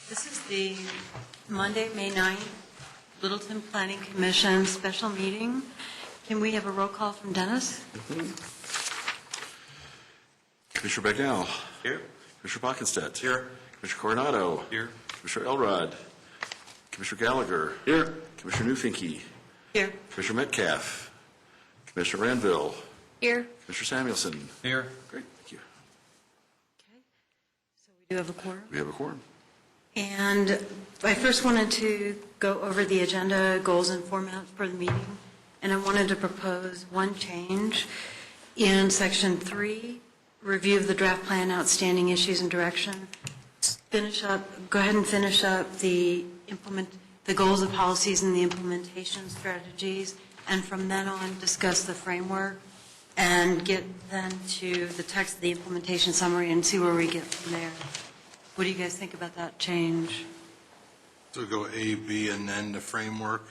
This is the Monday, May 9th, Littleton Planning Commission special meeting. Can we have a roll call from Dennis? Commissioner Becknell. Here. Commissioner Bockenstedt. Here. Commissioner Coronado. Here. Commissioner Elrod. Commissioner Gallagher. Here. Commissioner Newfinke. Here. Commissioner Metcalf. Commissioner Ranville. Here. Commissioner Samuelson. Here. Great, thank you. Okay. So we do have a quorum. We have a quorum. And I first wanted to go over the agenda, goals, and format for the meeting. And I wanted to propose one change in Section 3, review of the draft plan, outstanding issues and direction. Go ahead and finish up the goals, the policies, and the implementation strategies. And from then on, discuss the framework and get then to the text of the implementation summary and see where we get from there. What do you guys think about that change? So go A, B, and then the framework,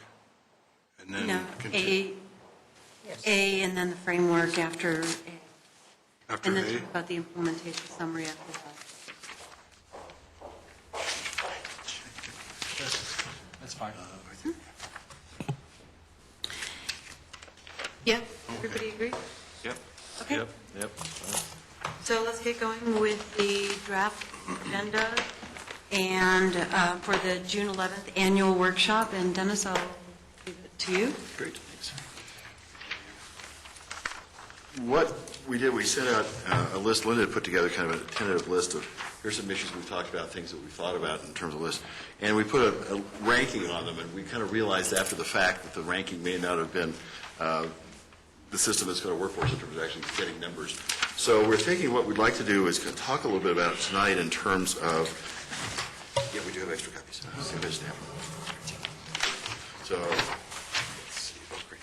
and then No, continue. A, and then the framework after A. After And then A? talk about the implementation summary after that. That's fine. Yep, everybody agree? Yep. Okay. Yep. So let's get going with the draft agenda and for the June 11th annual workshop. And Dennis, I'll give it to you. Great, thanks. What we did, we sent out a list. Linda had put together kind of a tentative list of, here's some issues we've talked about, things that we've thought about in terms of list. And we put a ranking on them, and we kind of realized after the fact that the ranking may not have been the system that's going to work for us in terms of actually getting numbers. So we're thinking what we'd like to do is talk a little bit about it tonight in terms of, yeah, we do have extra copies. So, let's see. Oh, great.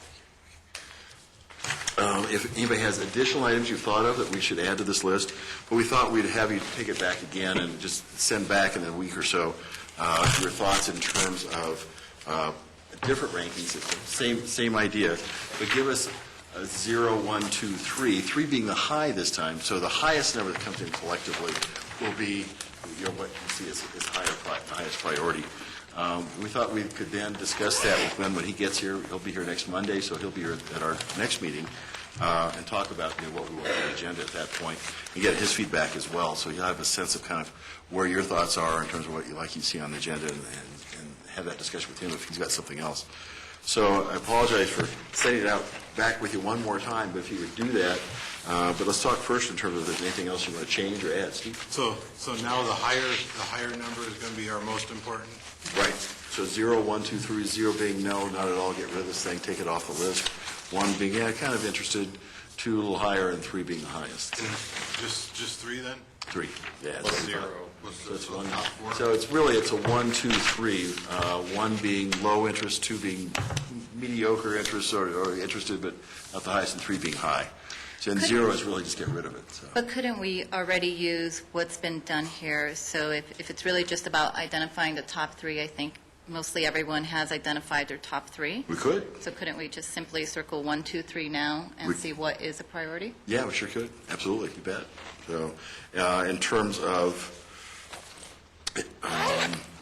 If anybody has additional items you've thought of that we should add to this list, but we thought we'd have you take it back again and just send back in a week or so your thoughts in terms of different rankings, same idea, but give us a 0, 1, 2, 3, 3 being the high this time. So the highest number that comes in collectively will be, what you see as highest priority. We thought we could then discuss that with Glenn when he gets here. He'll be here next Monday, so he'll be here at our next meeting and talk about what we want on the agenda at that point and get his feedback as well. So you'll have a sense of kind of where your thoughts are in terms of what you like you see on the agenda and have that discussion with him if he's got something else. So I apologize for setting it out back with you one more time, but if you would do that. But let's talk first in terms of if there's anything else you want to change or add. Steve? So now the higher number is going to be our most important? Right. So 0, 1, 2, 3, 0 being no, not at all, get rid of this thing, take it off the list. 1 being, yeah, kind of interested, 2 a little higher, and 3 being the highest. Just 3 then? 3, yeah. What's 0? So it's one. Top 4? So it's really, it's a 1, 2, 3. 1 being low interest, 2 being mediocre interest or interested but not the highest, and 3 being high. So and 0 is really just get rid of it. So. But couldn't we already use what's been done here? So if it's really just about identifying the top 3, I think mostly everyone has identified their top 3. We could. So couldn't we just simply circle 1, 2, 3 now and see what is a priority? Yeah, we sure could. Absolutely, you bet. So in terms of...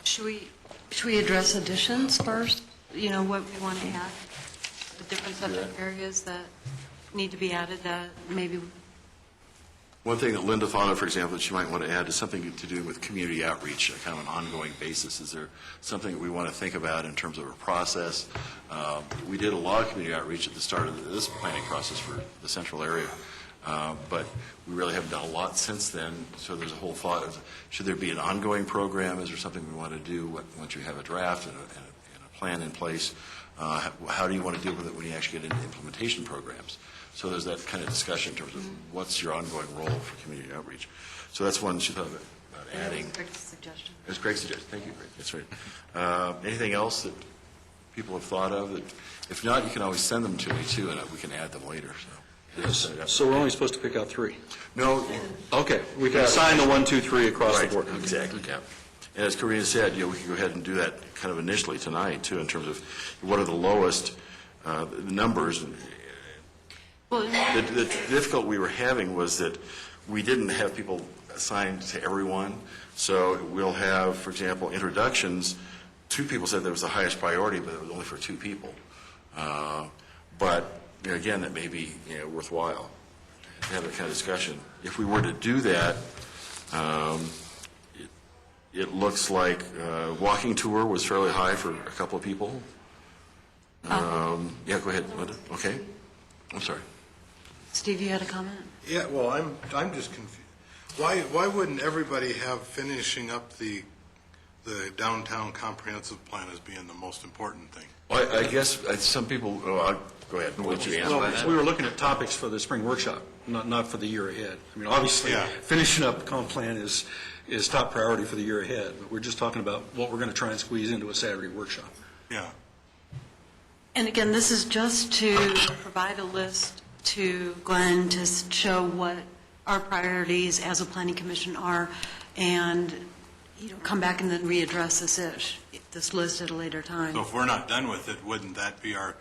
Should we address additions first? What we want to add, the different subject areas that need to be added that maybe... One thing that Linda thought of, for example, that she might want to add is something to do with community outreach, kind of an ongoing basis. Is there something that we want to think about in terms of a process? We did a lot of community outreach at the start of this planning process for the central area, but we really haven't done a lot since then. So there's a whole thought of, should there be an ongoing program? Is there something we want to do once you have a draft and a plan in place? How do you want to deal with it when you actually get into implementation programs? So there's that kind of discussion in terms of what's your ongoing role for community outreach. So that's one she thought about adding. That was Greg's suggestion. It was Greg's suggestion. Thank you, Greg. That's right. Anything else that people have thought of? If not, you can always send them to me, too, and we can add them later. So we're only supposed to pick out 3? No. Okay. We can assign the 1, 2, 3 across Right, the board. exactly. Yeah. And as Karina said, we can go ahead and do that kind of initially tonight, too, in terms of what are the lowest numbers. Well, The difficulty we were having was that we didn't have people assigned to everyone. So we'll have, for example, introductions. 2 people said that was the highest priority, but it was only for 2 people. But, again, that may be worthwhile to have that kind of discussion. If we were to do that, it looks like walking tour was fairly high for a couple of people. Yeah, go ahead, Linda. Okay. I'm sorry. Steve, you had a comment? Yeah, well, I'm just confused. Why wouldn't everybody have finishing up the downtown comprehensive plan as being the most important thing? Well, I guess some people, go ahead. I'll let you answer Well, that. we were looking at topics for the spring workshop, not for the year ahead. I mean, obviously, Yeah. finishing up the comp plan is top priority for the year ahead, but we're just talking about what we're going to try and squeeze into a Saturday workshop. Yeah. And again, this is just to provide a list to Glenn to show what our priorities as a planning commission are, and, come back and then readdress this list at a later time. So if we're not done with it, wouldn't that be our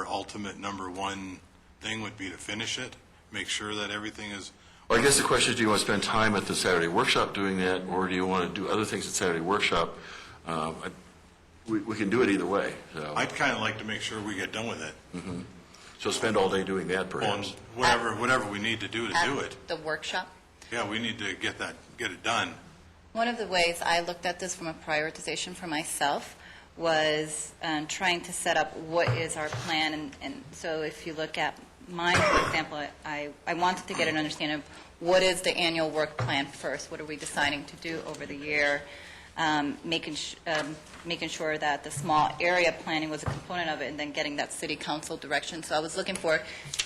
ultimate number one thing would be to finish it? Make sure that everything is... Well, I guess the question is, do you want to spend time at the Saturday workshop doing that, or do you want to do other things at Saturday workshop? We can do it either way. So. I'd kind of like to make sure we get done with it. Mm-hmm. So spend all day doing that, perhaps. Whatever we need to do to do it. The workshop. Yeah, we need to get it done. One of the ways I looked at this from a prioritization for myself was trying to set up what is our plan. And so if you look at mine, for example, I wanted to get an understanding of what is the annual work plan first. What are we deciding to do over the year? Making sure that the small area planning was a component of it, and then getting that city council direction. So I was looking for,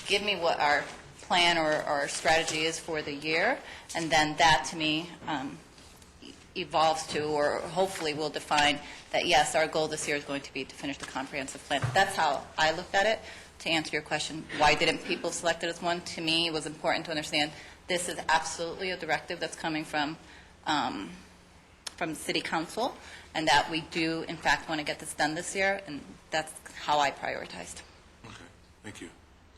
give me what our plan or our strategy is for the year, and then that to me evolves to, or hopefully will define that, yes, our goal this year is going to be to finish the comprehensive plan. That's how I looked at it. To answer your question, why didn't people select it as one? To me, it was important to understand this is absolutely a directive that's coming from City Council, and that we do, in fact, want to get this done this year, and that's how I prioritized. Okay, thank you.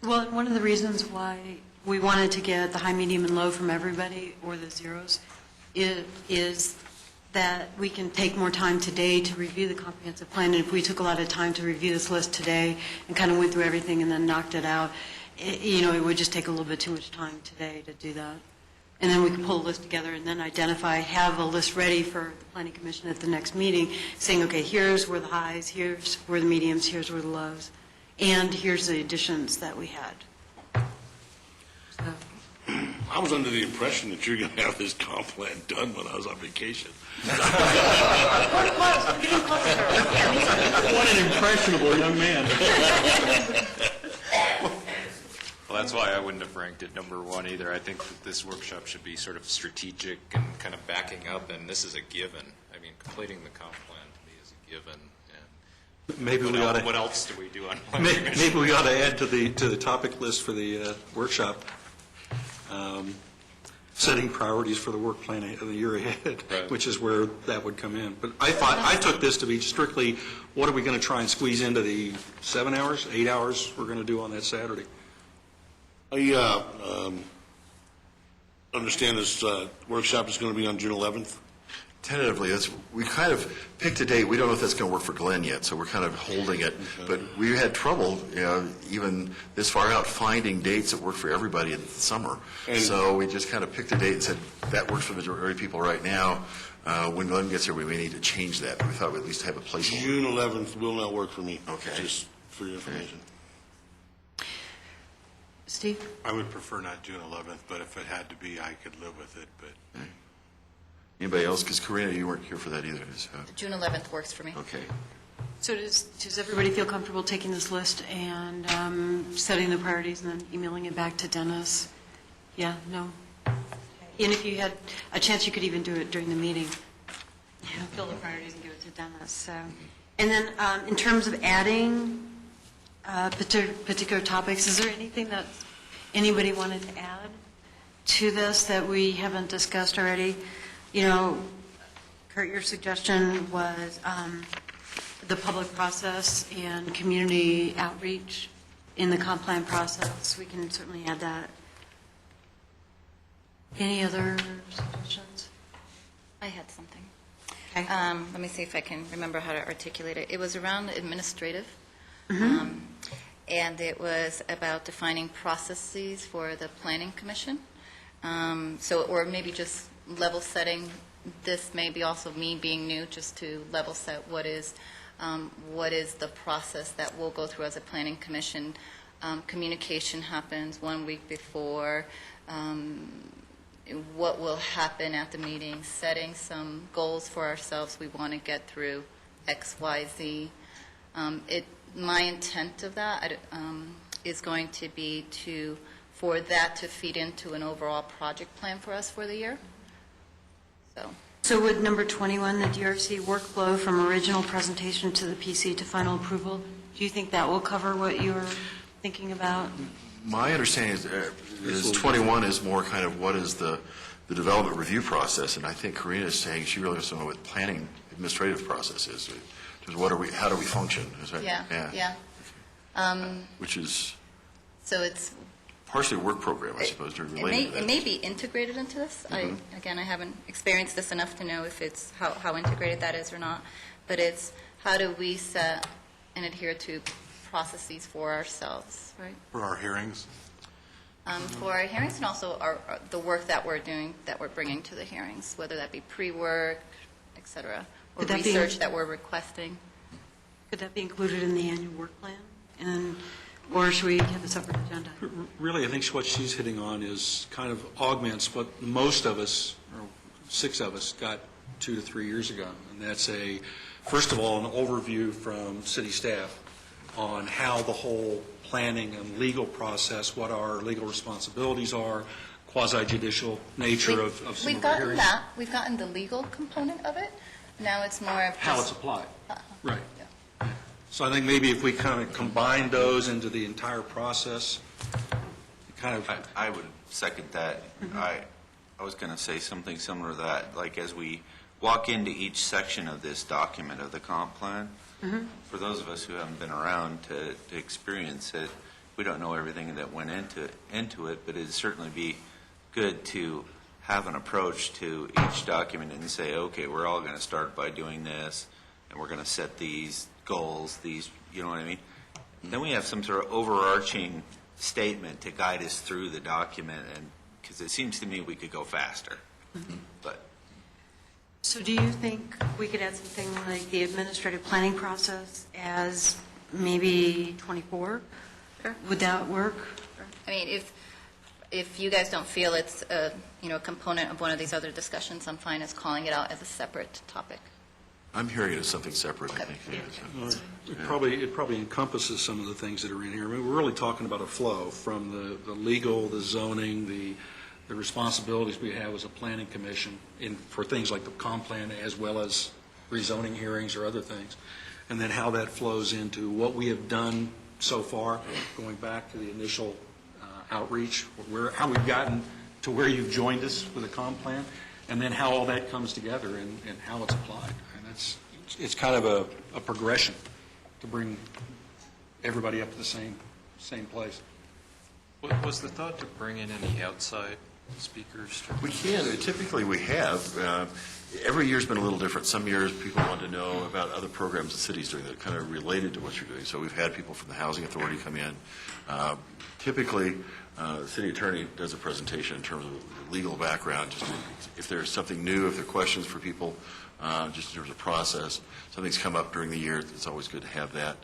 Well, one of the reasons why we wanted to get the high, medium, and low from everybody, or the zeros, is that we can take more time today to review the comprehensive plan. And if we took a lot of time to review this list today and kind of went through everything and then knocked it out, it would just take a little bit too much time today to do that. And then we can pull a list together and then have a list ready for the planning commission at the next meeting, saying, okay, here's where the highs, here's where the mediums, here's where the lows, and here's the additions that we had. So. I was under the impression that you're going to have this comp plan done when I was on vacation. We're close, we're getting closer. What an impressionable young man. Well, that's why I wouldn't have ranked it number one either. I think that this workshop should be sort of strategic and kind of backing up, and this is a given. I mean, completing the comp plan to me is a given. And Maybe we ought to. What else do we do on? Maybe we ought to add to the topic list for the workshop, setting priorities for the work plan of the year ahead, Right. which is where that would come in. But I took this to be strictly, what are we going to try and squeeze into the 7 hours, 8 hours we're going to do on that Saturday? I understand this workshop is going to be on June 11th. Tentatively, we kind of picked a date. We don't know if that's going to work for Glenn yet, so we're kind of holding it. But we had trouble, even this far out, finding dates that work for everybody in the summer. So we just kind of picked a date and said, that works for the majority of people right now. When Glenn gets here, we may need to change that. But we thought we'd at least have a placeholder. June 11th will not work for me. Okay. Just for your information. Steve? I would prefer not June 11th, but if it had to be, I could live with it. But Anybody else? Because Karina, you weren't here for that either. So. June 11th works for me. Okay. So does everybody feel comfortable taking this list and setting the priorities and then emailing it back to Dennis? Yeah, no? And if you had a chance, you could even do it during the meeting. Fill the priorities and give it to Dennis. So, and then in terms of adding particular topics, is there anything that anybody wanted to add to this that we haven't discussed already? Kurt, your suggestion was the public process and community outreach in the comp plan process. We can certainly add that. Any other suggestions? I had something. Okay. Let me see if I can remember how to articulate it. It was around administrative, and it was about defining processes for the Planning Commission. Or maybe just level setting. This may be also me being new, just to level set what is the process that we'll go through as a Planning Commission. Communication happens 1 week before. What will happen at the meeting, setting some goals for ourselves. We want to get through X, Y, Z. My intent of that is going to be for that to feed into an overall project plan for us for the year. So would number 21, the DRC workflow from original presentation to the PC to final approval, do you think that will cover what you're thinking about? My understanding is 21 is more kind of what is the development review process, and I think Karina is saying she really wants to know what planning administrative process is. Just how do we function? Is that, Yeah. Which is So it's partially a work program, I suppose, to relate to that. It may be integrated into this. Again, I haven't experienced this enough to know if it's how integrated that is or not. But it's how do we set and adhere to processes for ourselves, right? For our hearings? For our hearings and also the work that we're doing, that we're bringing to the hearings, whether that be pre-work, et cetera, or Could that be- research that we're requesting. Could that be included in the annual work plan? Or should we have a separate agenda? Really, I think what she's hitting on is kind of augments what most of us, or 6 of us, got 2 to 3 years ago. And that's first of all, an overview from city staff on how the whole planning and legal process, what our legal responsibilities are, quasi-judicial nature of some We've of our gotten hearings. that. We've gotten the legal component of it. Now it's more of How just- it's applied. Right. Yeah. So I think maybe if we kind of combine those into the entire process, it kind of, I would second that. I was going to say something similar to that, like as we walk into each section of this document of the comp plan, for those of us who haven't been around to experience it, we don't know everything that went into it, but it'd certainly be good to have an approach to each document and say, okay, we're all going to start by doing this, and we're going to set these goals, you know what I mean? Then we have some sort of overarching statement to guide us through the document, and because it seems to me we could go faster. But So do you think we could add something like the administrative planning process as maybe 24? Sure. Would that work? I mean, if you guys don't feel it's a component of one of these other discussions, I'm fine as calling it out as a separate topic. I'm hearing it as something separate, I think. it probably encompasses some of the things that are in here. I mean, we're really talking about a flow from the legal, the zoning, the responsibilities we have as a planning commission for things like the comp plan as well as rezoning hearings or other things, and then how that flows into what we have done so far, going back to the initial outreach, how we've gotten to where you've joined us with a comp plan, and then how all that comes together and how it's applied. And it's kind of a progression to bring everybody up to the same place. Was the thought to bring in any outside speakers? We can. Typically, we have. Every year's been a little different. Some years, people want to know about other programs the city's doing that kind of related to what you're doing. So we've had people from the Housing Authority come in. Typically, the city attorney does a presentation in terms of legal background, just if there's something new, if there are questions for people, just in terms of process. Something's come up during the year, it's always good to have that.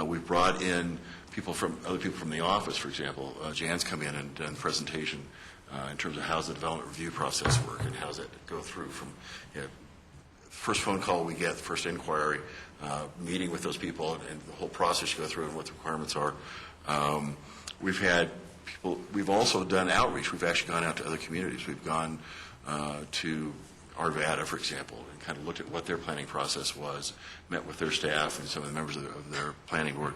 We've brought in other people from the office, for example. Jan's come in and done a presentation in terms of how's the development review process work and how's it go through from first phone call we get, the first inquiry, meeting with those people and the whole process you go through and what the requirements are. We've had people, we've also done outreach. We've actually gone out to other communities. We've gone to Arvada, for example, and kind of looked at what their planning process was, met with their staff and some of the members of their planning board.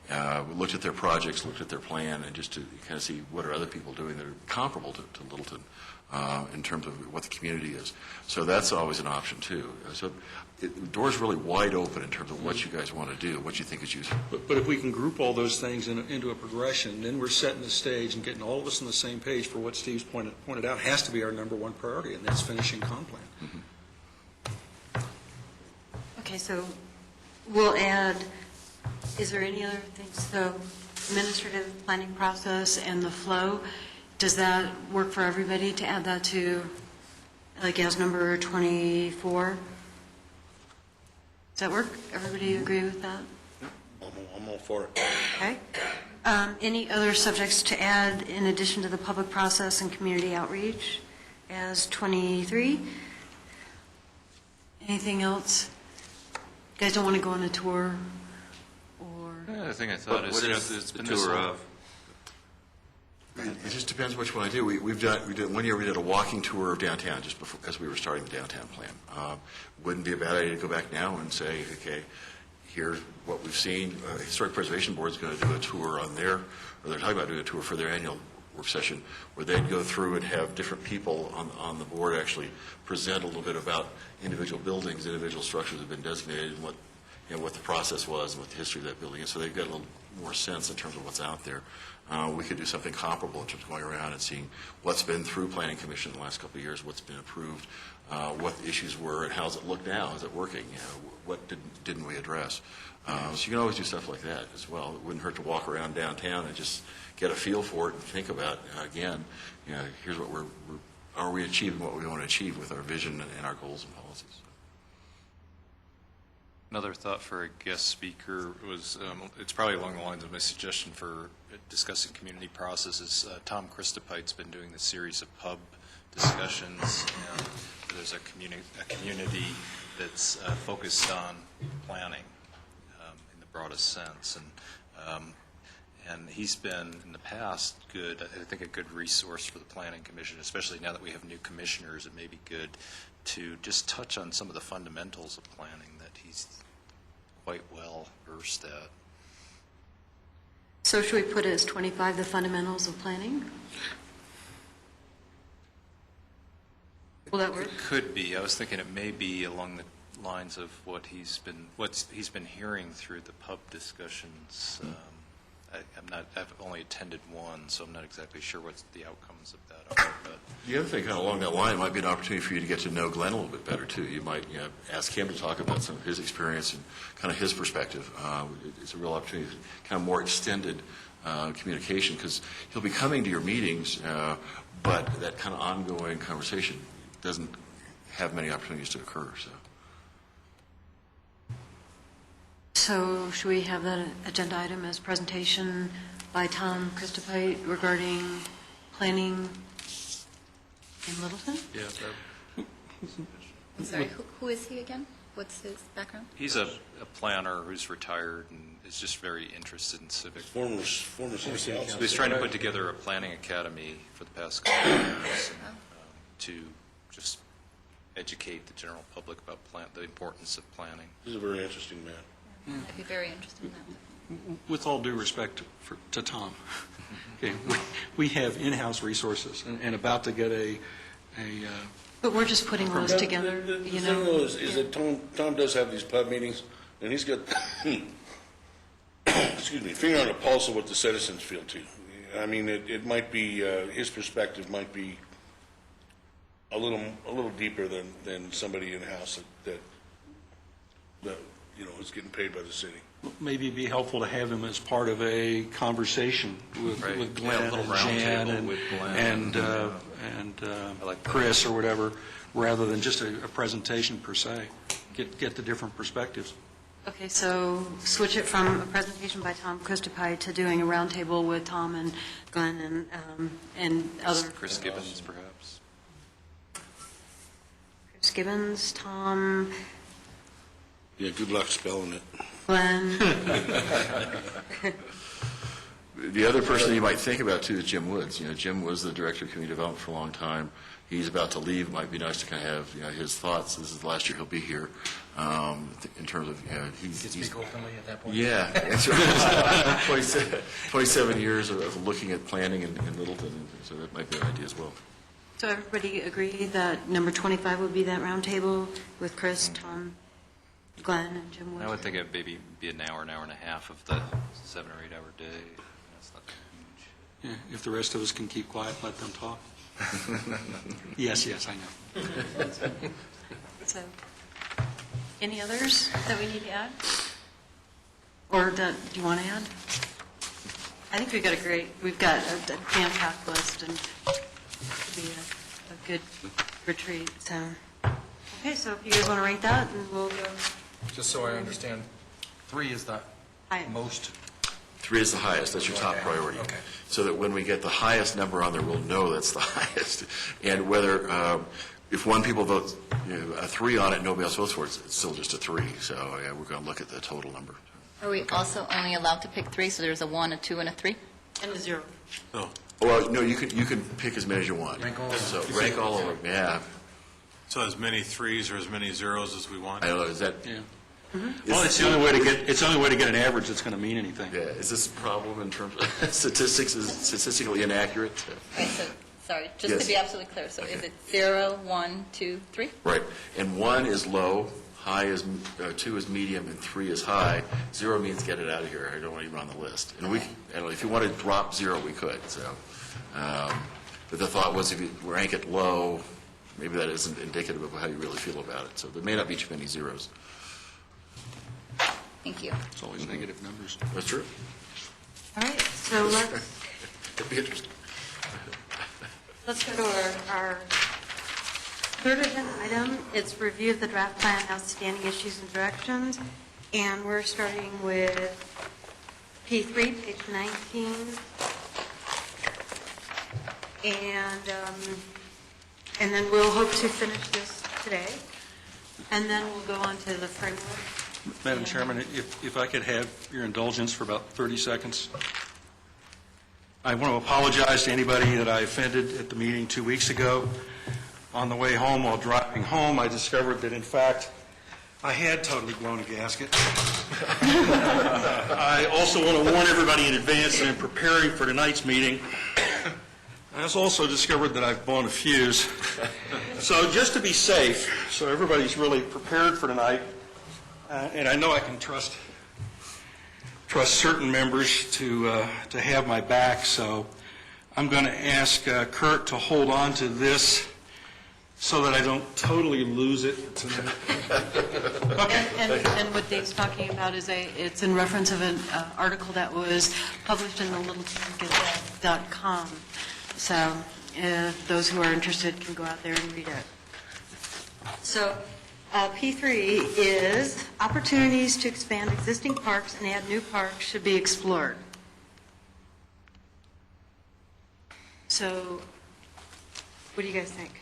We looked at their projects, looked at their plan, and just to kind of see what are other people doing that are comparable to Littleton in terms of what the community is. So that's always an option, too. So the door's really wide open in terms of what you guys want to do, what you think is useful. But if we can group all those things into a progression, then we're setting the stage and getting all of us on the same page for what Steve's pointed out has to be our number one priority, and that's finishing comp plan. Okay, so we'll add, is there any other things? So administrative planning process and the flow, does that work for everybody to add that to, like, as number 24? Does that work? Everybody agree with that? I'm all for it. Okay. Any other subjects to add in addition to the public process and community outreach as 23? Anything else? You guys don't want to go on a tour or? The thing I thought is, What you know, is it's the been this tour long. of? It just depends which one I do. We did one year we did a walking tour of downtown just before, as we were starting the downtown plan. Wouldn't be a bad idea to go back now and say, okay, here's what we've seen. Historic Preservation Board is going to do a tour on their, or they're talking about doing a tour for their annual work session, where they'd go through and have different people on the board actually present a little bit about individual buildings, individual structures that have been designated, and what, you know, what the process was and what the history of that building is. So they've got a little more sense in terms of what's out there. We could do something comparable in terms of going around and seeing what's been through Planning Commission in the last couple of years, what's been approved, what the issues were, and how's it look now? Is it working? You know, what didn't we address? So you can always do stuff like that as well. It wouldn't hurt to walk around downtown and just get a feel for it and think about, again, you know, here's what are we achieving what we want to achieve with our vision and our goals and policies? Another thought for a guest speaker was, it's probably along the lines of my suggestion for discussing community processes. Tom Christopite's been doing this series of pub discussions. And there's a community that's focused on planning in the broadest sense. And he's been, in the past, good, I think a good resource for the Planning Commission, especially now that we have new commissioners. It may be good to just touch on some of the fundamentals of planning that he's quite well versed at. So should we put it as 25, the fundamentals of planning? Will that work? It could be. I was thinking it may be along the lines of what he's been hearing through the pub discussions. I've only attended one, so I'm not exactly sure what the outcomes of that are. But The other thing, kind of along that line, might be an opportunity for you to get to know Glenn a little bit better, too. You might, you know, ask him to talk about some of his experience and kind of his perspective. It's a real opportunity for kind of more extended communication, because he'll be coming to your meetings, but that kind of ongoing conversation doesn't have many opportunities to occur, so. So should we have that agenda item as presentation by Tom Christopite regarding planning in Littleton? Yeah, I'm sorry, who is he again? What's his background? he's a planner who's retired and is just very interested in civic. Former city council. He was trying to put together a planning academy for the past couple of years to just educate the general public about the importance of planning. He's a very interesting man. I'd be very interested in that. with all due respect to Tom, okay, we have in-house resources and about to get a But we're just putting those together, The you thing know? is that Tom does have these pub meetings, and he's got, excuse me, finger on the pulse of what the citizens feel too. I mean, it might be, his perspective might be a little deeper than somebody in-house that you know, is getting paid by the city. maybe it'd be helpful to have him as part of a conversation with Right. with Yeah, a Glenn little and round Jan table and with Glenn. and I like that. Chris or whatever, rather than just a presentation per se. Get the different perspectives. Okay, so switch it from a presentation by Tom Christopite to doing a roundtable with Tom and Glenn and other. Chris Gibbons, perhaps. Chris Gibbons, Tom, Yeah, good luck spelling it. Glenn. The other person you might think about, too, is Jim Woods. You know, Jim was the director of community development for a long time. He's about to leave. It might be nice to kind of have, you know, his thoughts. This is the last year he'll be here. In terms of, you know, he's Speak openly at that point. yeah, that's right. 27 years of looking at planning in Littleton, so that might be an idea as well. So everybody agree that number 25 would be that roundtable with Chris, Tom, Glenn, and Jim Woods? I would think it'd maybe be an hour and a half of the 7 or 8 hour day. That's not huge. Yeah, if the rest of us can keep quiet, let them talk. Yes, I know. So, Any others that we need to add? Or do you want to add? I think we've got a jam-packed list, and it'll be a good retreat, so. Okay, so if you guys want to rank that, and we'll go. Just so I understand, 3 is the Highest. most, 3 is the highest, that's your top priority. Okay. So that when we get the highest number on there, we'll know that's the highest. And whether, if one people votes a 3 on it and nobody else votes for it, it's still just a 3. So yeah, we're going to look at the total number. Are we also only allowed to pick 3, so there's a 1, a 2, and a 3? And a 0. Well, no, you can pick as many as you want. Rank all of them. So rank all of them, yeah. So as many 3s or as many 0s as we want? I don't know, is that, Yeah. Well, it's the only way to get an average that's going to mean anything. yeah, is this a problem in terms of statistics, is it statistically inaccurate? Right, so, sorry, just Yes. to be absolutely clear, so is Okay. it 0, 1, 2, 3? Right, and 1 is low, 2 is medium, and 3 is high. 0 means get it out of here, I don't want you on the list. And we, I don't know, if you want to drop 0, we could, so. But the thought was if you rank it low, maybe that isn't indicative of how you really feel about it. So there may not be too many 0s. Thank you. It's always negative numbers. That's true. All right, so It'd be interesting. let's go to our third agenda item. It's review of the draft plan, outstanding issues and directions. And we're starting with P3, page 19. And then we'll hope to finish this today. And then we'll go on to the framework. Madam Chairman, if I could have your indulgence for about 30 seconds. I want to apologize to anybody that I offended at the meeting 2 weeks ago. On the way home, while driving home, I discovered that, in fact, I had totally blown a gasket. I also want to warn everybody in advance that in preparing for tonight's meeting, I also discovered that I've blown a fuse. So just to be safe, so everybody's really prepared for tonight, and I know I can trust certain members to have my back, so I'm going to ask Kurt to hold on to this so that I don't totally lose it tonight. And what Dave's talking about is it's in reference of an article that was published in the littletonGazette.com. So those who are interested can go out there and read it. So P3 is opportunities to expand existing parks and add new parks should be explored. So what do you guys think?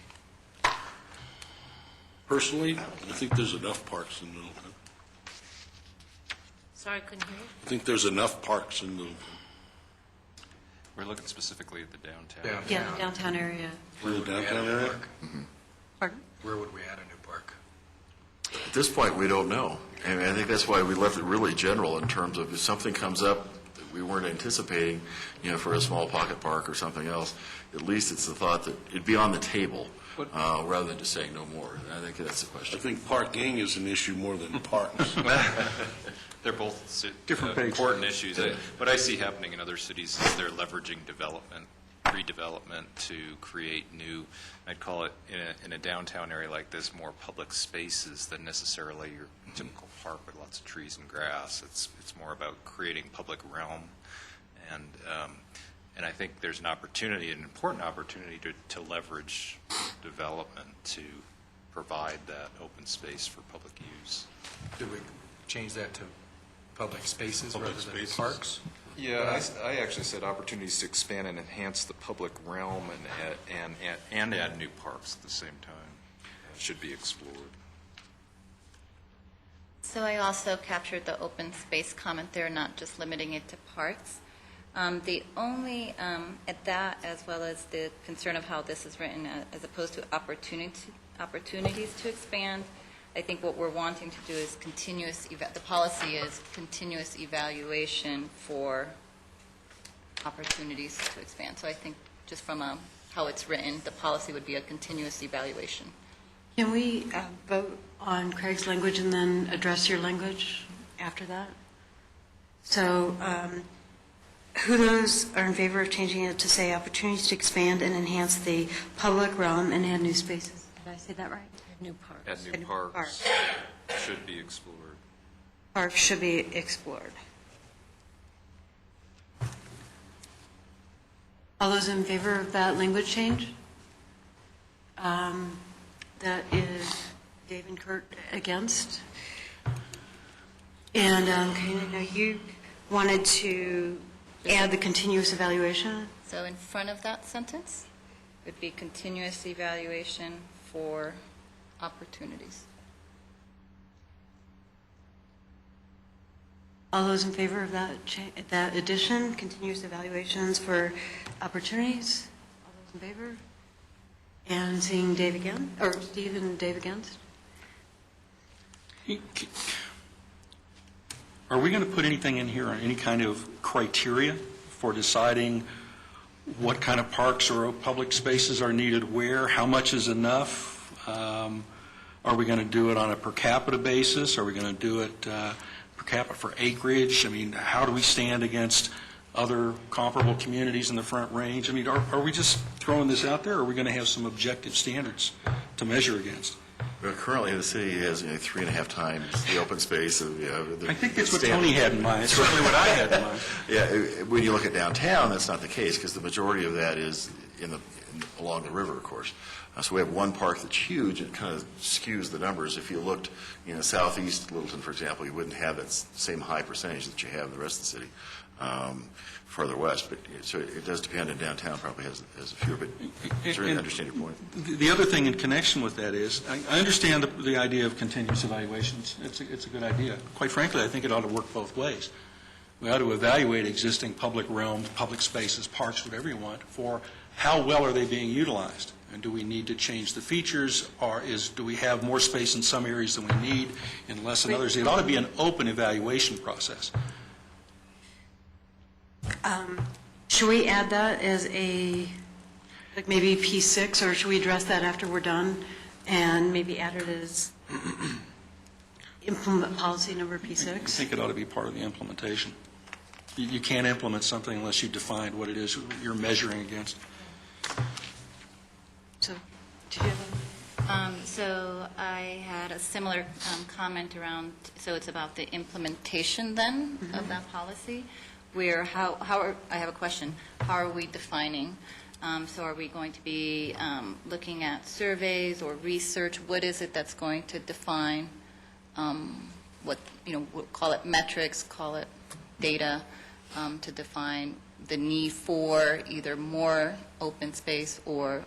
Personally, I think there's enough parks in Littleton. Sorry, couldn't hear you. I think there's enough parks in Littleton. We're looking specifically at the downtown. Yeah, the downtown area. In the downtown area? Pardon? where would we add a new park? At this point, we don't know. And I think that's why we left it really general in terms of if something comes up that we weren't anticipating, for a small pocket park or something else, at least it's the thought that it'd be on the table rather than just saying no more. And I think that's the I question. think parking is an issue more than parks. They're both Different pages. important issues. What I see happening in other cities is they're leveraging development, redevelopment to create new, I'd call it, in a downtown area like this, more public spaces than necessarily your typical park with lots of trees and grass. It's more about creating public realm. And I think there's an opportunity, an important opportunity to leverage development to provide that open space for public use. Did we change that to public spaces Public rather than spaces. parks? Yeah, I actually said opportunities to expand and enhance the public realm and add new parks at the same time. Should be explored. So I also captured the open space comment there, not just limiting it to parks. The only, at that, as well as the concern of how this is written as opposed to opportunities to expand, I think what we're wanting to do is the policy is continuous evaluation for opportunities to expand. So I think just from how it's written, the policy would be a continuous evaluation. Can we vote on Craig's language and then address your language after that? So who those are in favor of changing it to say opportunities to expand and enhance the public realm and add new spaces? Did I say that right? New parks. Add new parks should be explored. Parks should be explored. All those in favor of that language change? That is Dave and Kurt against. And Karina, you wanted to add the continuous evaluation? So in front of that sentence would be continuous evaluation for opportunities. All those in favor of that that addition, continuous evaluations for opportunities? All those in favor? And seeing Dave again, or Steve and Dave against? Are we going to put anything in here on any kind of criteria for deciding what kind of parks or public spaces are needed where, how much is enough? Are we going to do it on a per capita basis? Are we going to do it per capita for acreage? I mean, how do we stand against other comparable communities in the Front Range? I mean, are we just throwing this out there, or are we going to have some objective standards to measure against? Well, currently, the city has 3.5 times the open space. I think that's what Tony had in mind. It's certainly what I had in mind. Yeah, when you look at downtown, that's not the case, because the majority of that is along the river, of course. So we have one park that's huge, and it kind of skews the numbers. If you looked, southeast Littleton, for example, you wouldn't have that same high percentage that you have in the rest of the city. Further west, but so it does depend, and downtown probably has a fewer, but certainly understand your point. The other thing in connection with that is, I understand the idea of continuous evaluations. It's a good idea. Quite frankly, I think it ought to work both ways. We ought to evaluate existing public realms, public spaces, parks, whatever you want, for how well are they being utilized, and do we need to change the features, or do we have more space in some areas than we need and less in others? It ought to be an open evaluation process. Should we add that as maybe P6, or should we address that after we're done and maybe add it as implement policy number P6? I think it ought to be part of the implementation. You can't implement something unless you define what it is you're measuring against. So, did you have So I had a similar comment around, so it's about the implementation then of that policy, where I have a question. How are we defining? So are we going to be looking at surveys or research? What is it that's going to define what, we'll call it metrics, call it data, to define the need for either more open space or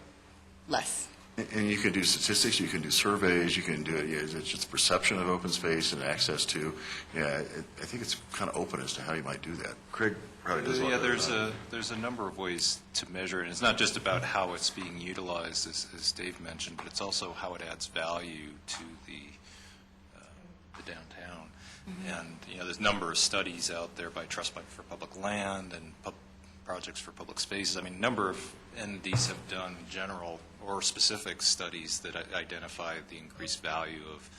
less? And you can do statistics, you can do surveys, you can do it. It's just perception of open space and access to. I think it's kind of open as to how you might do that. Craig probably does. Yeah, there's a number of ways to measure it. And it's not just about how it's being utilized, as Dave mentioned, but it's also how it adds value to the downtown. Mm-hmm. And there's a number of studies out there by Trust Bank for Public Land and Projects for Public Spaces. I mean, a number of entities have done general or specific studies that identify the increased value of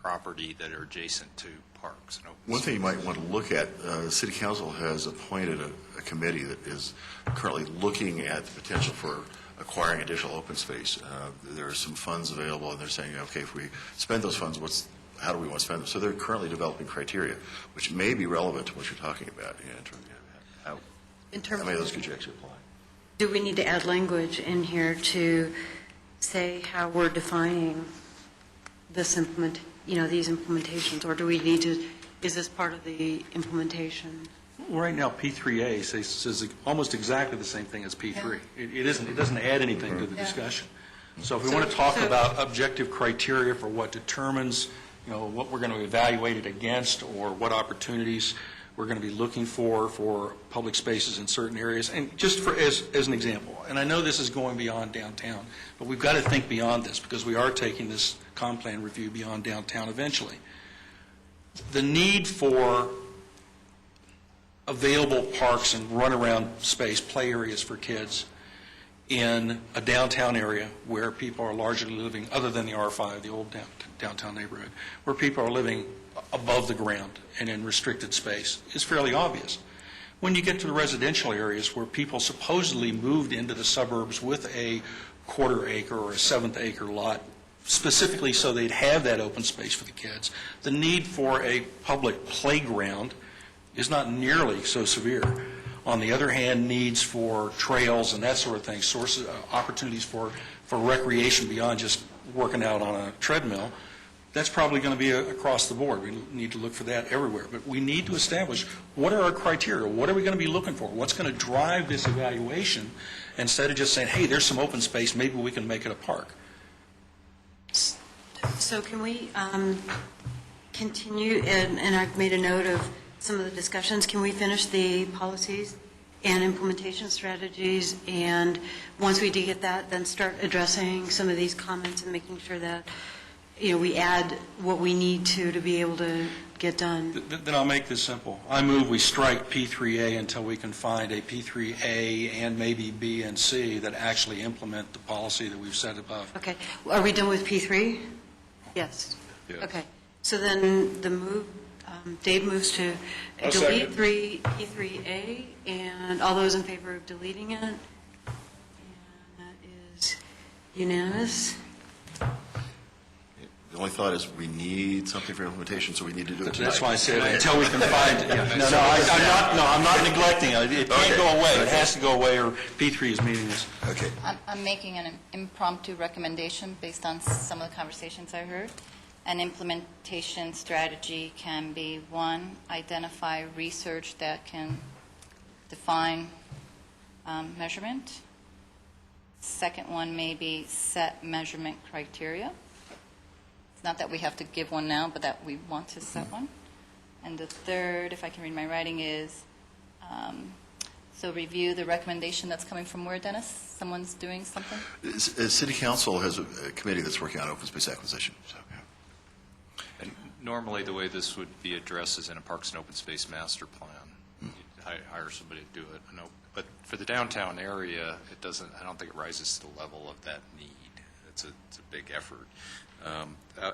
property that are adjacent to parks. One thing you might want to look at, the City Council has appointed a committee that is currently looking at the potential for acquiring additional open space. There are some funds available, and they're saying, okay, if we spend those funds, how do we want to spend them? So they're currently developing criteria, which may be relevant to what you're talking about in terms of how many of those could you actually apply. Do we need to add language in here to say how we're defining this these implementations, or do we need to? Is this part of the implementation? Well, right now, P3A says almost exactly the same thing as P3. Yeah. It doesn't add anything to the discussion. So if we want to talk about objective criteria for what determines, what we're going to evaluate it against, or what opportunities we're going to be looking for public spaces in certain areas. And just as an example, and I know this is going beyond downtown, but we've got to think beyond this, because we are taking this comp plan review beyond downtown eventually. The need for available parks and run-around space, play areas for kids in a downtown area where people are largely living, other than the R5, the old downtown neighborhood, where people are living above the ground and in restricted space, is fairly obvious. When you get to the residential areas where people supposedly moved into the suburbs with a quarter acre or a seventh acre lot specifically so they'd have that open space for the kids. The need for a public playground is not nearly so severe. On the other hand, needs for trails and that sort of thing, sources, opportunities for recreation beyond just working out on a treadmill, that's probably going to be across the board. We need to look for that everywhere. But we need to establish what are our criteria, what are we going to be looking for, what's going to drive this evaluation, instead of just saying, hey, there's some open space, maybe we can make it a park. So can we continue, and I've made a note of some of the discussions, can we finish the policies and implementation strategies, and once we do get that, then start addressing some of these comments and making sure that, we add what we need to be able to get done? Then I'll make this simple. I move we strike P3A until we can find a P3A and maybe B and C that actually implement the policy that we've set above. Okay. Are we done with P3? Yes. Yes. Okay. So then the move, Dave moves to I'll delete second. P3A, and all those in favor of deleting it? And that is unanimous. The only thought is we need something for implementation, so we need to do it tonight. That's why I said until we can find it. I'm not neglecting it. It can't go away. It has to go away, or P3 is meaningless. Okay. I'm making an impromptu recommendation based on some of the conversations I heard. An implementation strategy can be, one, identify research that can define measurement. Second one may be set measurement criteria. It's not that we have to give one now, but that we want to set one. And the third, if I can read my writing, is so review the recommendation that's coming from where, Dennis? Someone's doing something? City Council has a committee that's working on open space acquisition. So, yeah. And normally, the way this would be addressed is in a Parks and Open Space Master Plan. You'd hire somebody to do it. But for the downtown area, it doesn't. I don't think it rises to the level of that need. It's a big effort.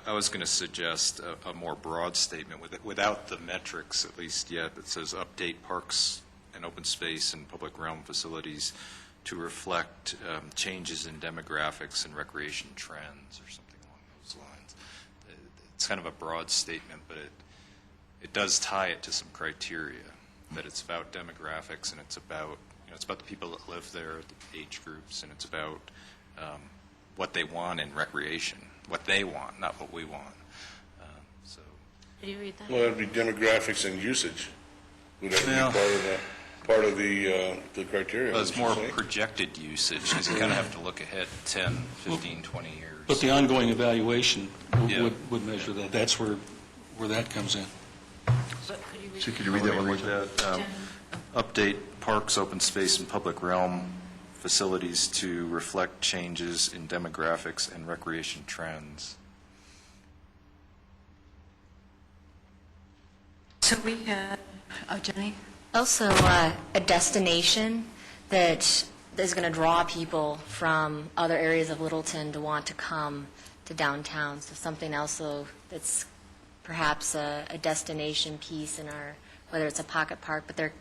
I was going to suggest a more broad statement without the metrics, at least yet, that says update parks and open space and public realm facilities to reflect changes in demographics and recreation trends, or something along those lines. It's kind of a broad statement, but it does tie it to some criteria. That it's about demographics, and it's about the people that live there, the age groups, and it's about what they want in recreation, what they want, not what we want. Did you read that? Well, it'd be demographics and usage. Would that be part of the criteria? Well, it's more projected usage, because you kind of have to look ahead 10, 15, 20 years. But the ongoing evaluation Yeah. would measure that. That's where that comes in. So could you read that one more time? Update parks, open space, and public realm facilities to reflect changes in demographics and recreation trends. So we had, Jenny? Also, a destination that is going to draw people from other areas of Littleton to want to come to downtown. So something also that's perhaps a destination piece in our, whether it's a pocket park, but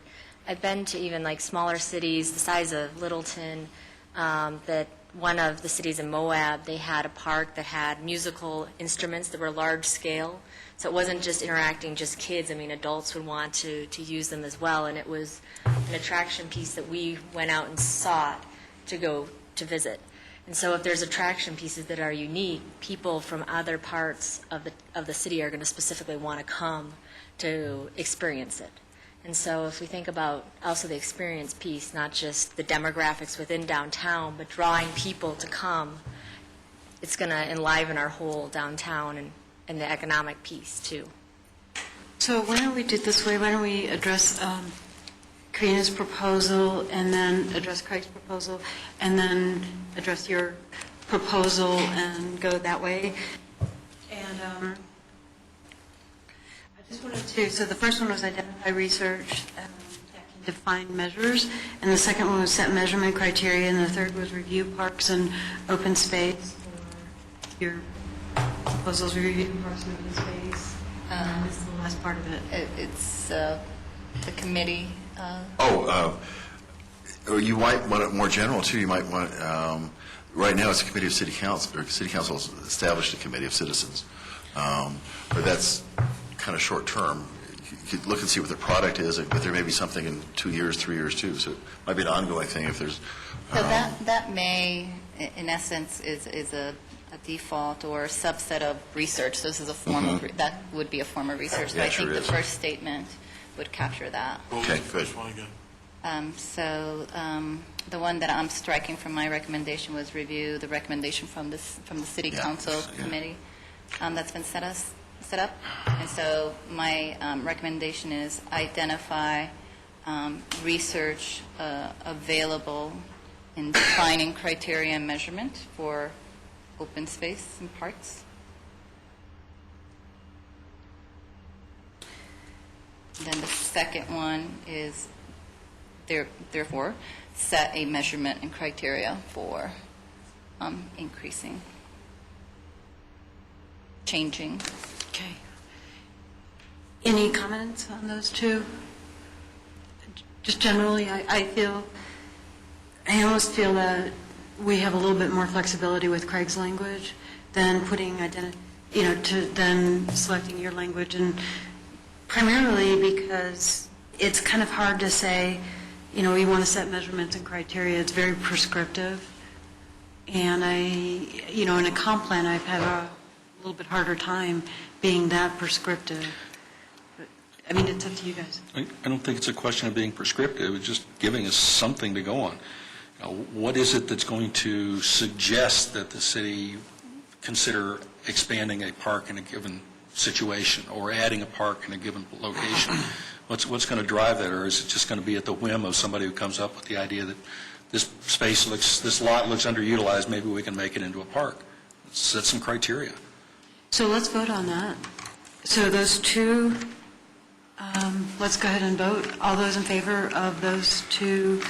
I've been to even like smaller cities the size of Littleton, that one of the cities in Moab, they had a park that had musical instruments that were large scale. So it wasn't just interacting just kids. I mean, adults would want to use them as well. And it was an attraction piece that we went out and sought to go to visit. And so if there's attraction pieces that are unique, people from other parts of the city are going to specifically want to come to experience it. And so if we think about also the experience piece, not just the demographics within downtown, but drawing people to come, it's going to enliven our whole downtown and the economic piece, too. So why don't we do it this way? Why don't we address Karina's proposal, and then address Craig's proposal, and then address your proposal, and go that way? And I just wanted to, so the first one was identify research that can define measures, and the second one was set measurement criteria, and the third was review parks and open space. Your proposals, review parks and open space. This is the last part of it. It's the committee. Or you might want it more general, too. You might want right now it's a committee of city council, or city council has established a committee of citizens. But that's kind of short-term. You could look and see what the product is, but there may be something in 2 years, 3 years too. So it might be an ongoing thing if there's... So that may, in essence, is a default or a subset of research. So this is a form of, that would be a form of research. So Yeah, I sure think the is. first statement would capture that. Okay, good. So the one that I'm striking from my recommendation was review the recommendation from the city Yeah, council yeah. committee that's been set up. And so my recommendation is identify research available in defining criteria and measurement for open space and parks. Then the second one is therefore set a measurement and criteria for increasing, changing. Okay. Any comments on those two? Just generally, I almost feel that we have a little bit more flexibility with Craig's language than putting than selecting your language, and primarily because it's kind of hard to say, we want to set measurements and criteria. It's very prescriptive. And in a comp plan, I've had a little bit harder time being that prescriptive. But, it's up to you guys. I don't think it's a question of being prescriptive, it's just giving us something to go on. What is it that's going to suggest that the city consider expanding a park in a given situation or adding a park in a given location? What's going to drive that, or is it just going to be at the whim of somebody who comes up with the idea that this lot looks underutilized, maybe we can make it into a park? Let's set some criteria. So let's vote on that. So those two, let's go ahead and vote. All those in favor of those two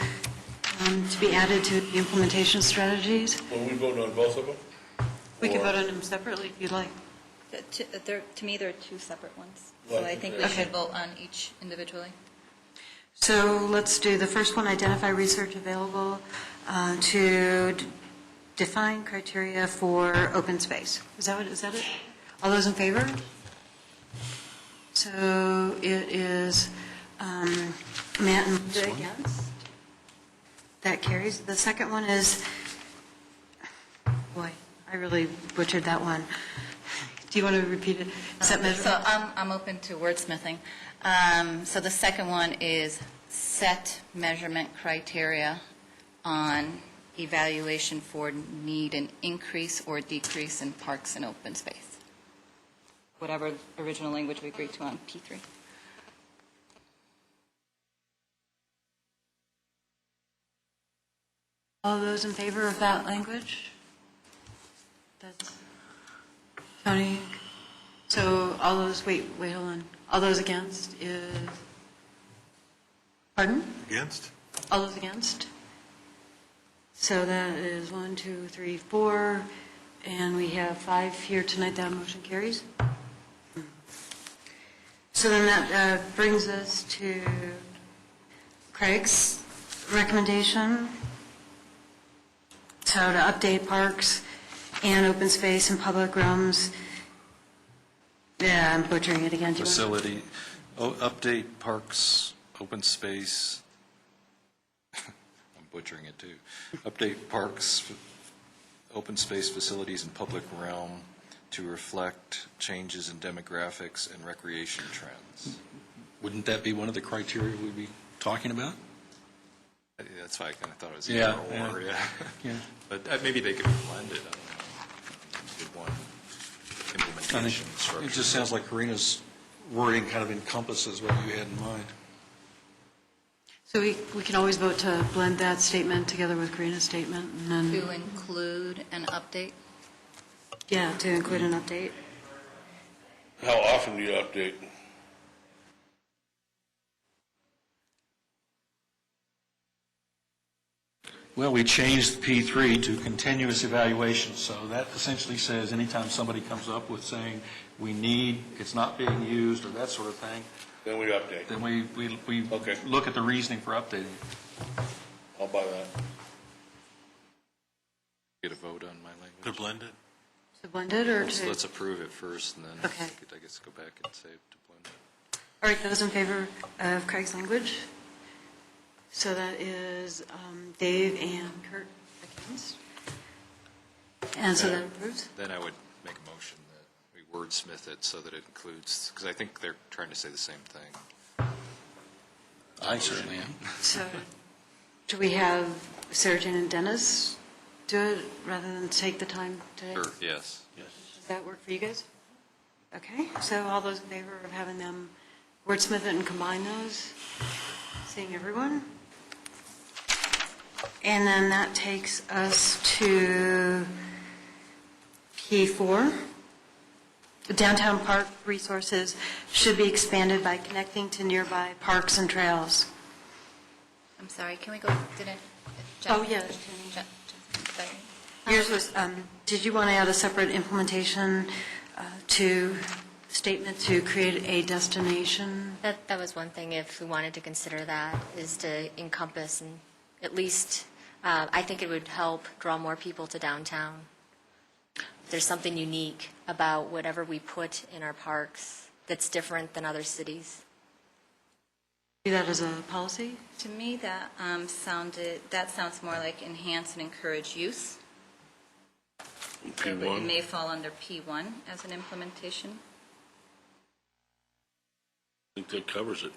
to be added to the implementation strategies? Will we vote on both of them? We can vote on them separately if you'd like. To me, there are two separate ones. Well, So I think we okay. should vote on each individually. So let's do the first one, identify research available to define criteria for open space. Is that it? All those in favor? So it is Matt and Linda against. That carries. The second one is, boy, I really butchered that one. Do you want to repeat it? Set measurement? So I'm open to wordsmithing. So the second one is set measurement criteria on evaluation for need an increase or decrease in parks and open space. Whatever original language we agreed to on P3. All those in favor of that language? That's Tony. So all those, wait, hold on. All those against is, pardon? Against? All those against? So that is 1, 2, 3, 4, and we have 5 here tonight. That motion carries. So then that brings us to Craig's recommendation. So to update parks and open space and public realms. Yeah, I'm butchering it again. Do you want- Facility, update parks, open space, I'm butchering it too. Update parks, open space facilities and public realm to reflect changes in demographics and recreation trends. Wouldn't that be one of the criteria we'd be talking about? That's why I kind of thought it was Yeah, either or, yeah. yeah. Yeah. But maybe they could blend it, I don't know. Good one. I Implementation think structure. it just sounds like Karina's wording kind of encompasses what you had in mind. So we can always vote to blend that statement together with Karina's statement, and then, To include an update. yeah, to include an update. How often do you update? Well, we changed P3 to continuous evaluation, so that essentially says anytime somebody comes up with saying, we need, it's not being used, or that sort of thing, Then we update. then we Okay. look at the reasoning for updating. I'll buy that. Get a vote on my language. To blend it? To blend it or Let's to? let's approve it first, and then Okay. we could, I guess, go back and say to blend it. All right, those in favor of Craig's language? So that is Dave and Kurt against. And so that approves? Then I would make a motion that we wordsmith it so that it includes, because I think they're trying to say the same thing. I certainly am. So do we have Sarah Jane and Dennis do it rather than take the time today? Sure, yes. Does that work for you guys? Okay, so all those in favor of having them wordsmith it and combine those? Seeing everyone? And then that takes us to P4. Downtown park resources should be expanded by connecting to nearby parks and trails. I'm sorry, can we go, Jen? Oh, yeah. Jen, sorry. Yours was, did you want to add a separate implementation to statement to create a destination? That was one thing, if we wanted to consider that, is to encompass, and at least, I think it would help draw more people to downtown. There's something unique about whatever we put in our parks that's different than other cities. Do that as a policy? To me, that sounds more like enhance and encourage use. So it P1. may fall under P1 as an implementation. I think that covers it.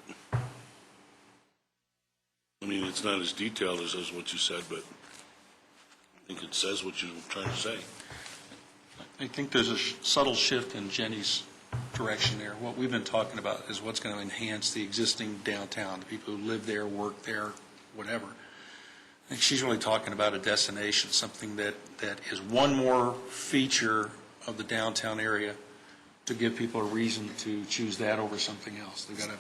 I mean, it's not as detailed as what you said, but I think it says what you're trying to say. I think there's a subtle shift in Jenny's direction there. What we've been talking about is what's going to enhance the existing downtown, the people who live there, work there, whatever. I think she's really talking about a destination, something that is one more feature of the downtown area to give people a reason to choose that over something else. They've got to,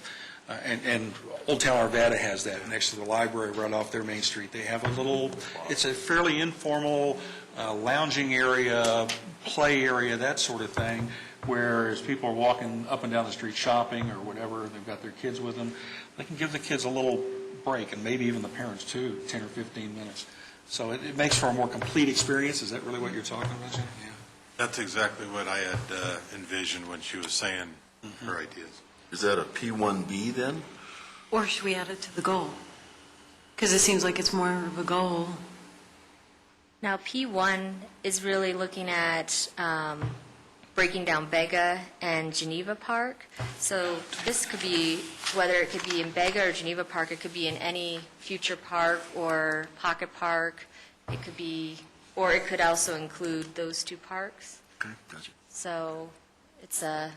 and Old Town Arvada has that next to the library right off their main street. They have a little, it's a fairly informal lounging area, play area, that sort of thing, where as people are walking up and down the street shopping or whatever, they've got their kids with them, they can give the kids a little break, and maybe even the parents too, 10 or 15 minutes. So it makes for a more complete experience. Is that really what you're talking about, Jen? Yeah. That's exactly what I had envisioned when she was saying her ideas. Is that a P1B then? Or should we add it to the goal? Because it seems like it's more of a goal. Now, P1 is really looking at breaking down Bega and Geneva Park. So this could be, whether it could be in Bega or Geneva Park, it could be in any future park or pocket park. It could be, or it could also include those two parks. Okay, gotcha. So it's a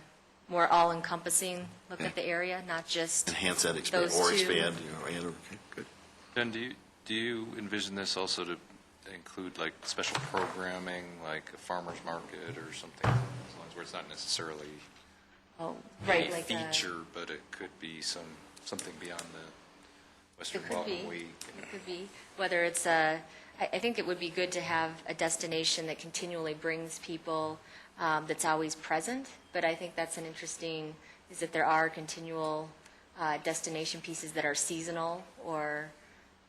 more all-encompassing look at the area, not just Enhance that, expand, those or two. expand, and, okay, good. Jen, do you envision this also to include like special programming, like a farmer's market or something, as long as where it's not necessarily Oh, right, a like a- feature, but it could be something beyond the Western It could Welcome be. Week? It could be. Whether it's a, I think it would be good to have a destination that continually brings people, that's always present. But I think that's an interesting, is that there are continual destination pieces that are seasonal or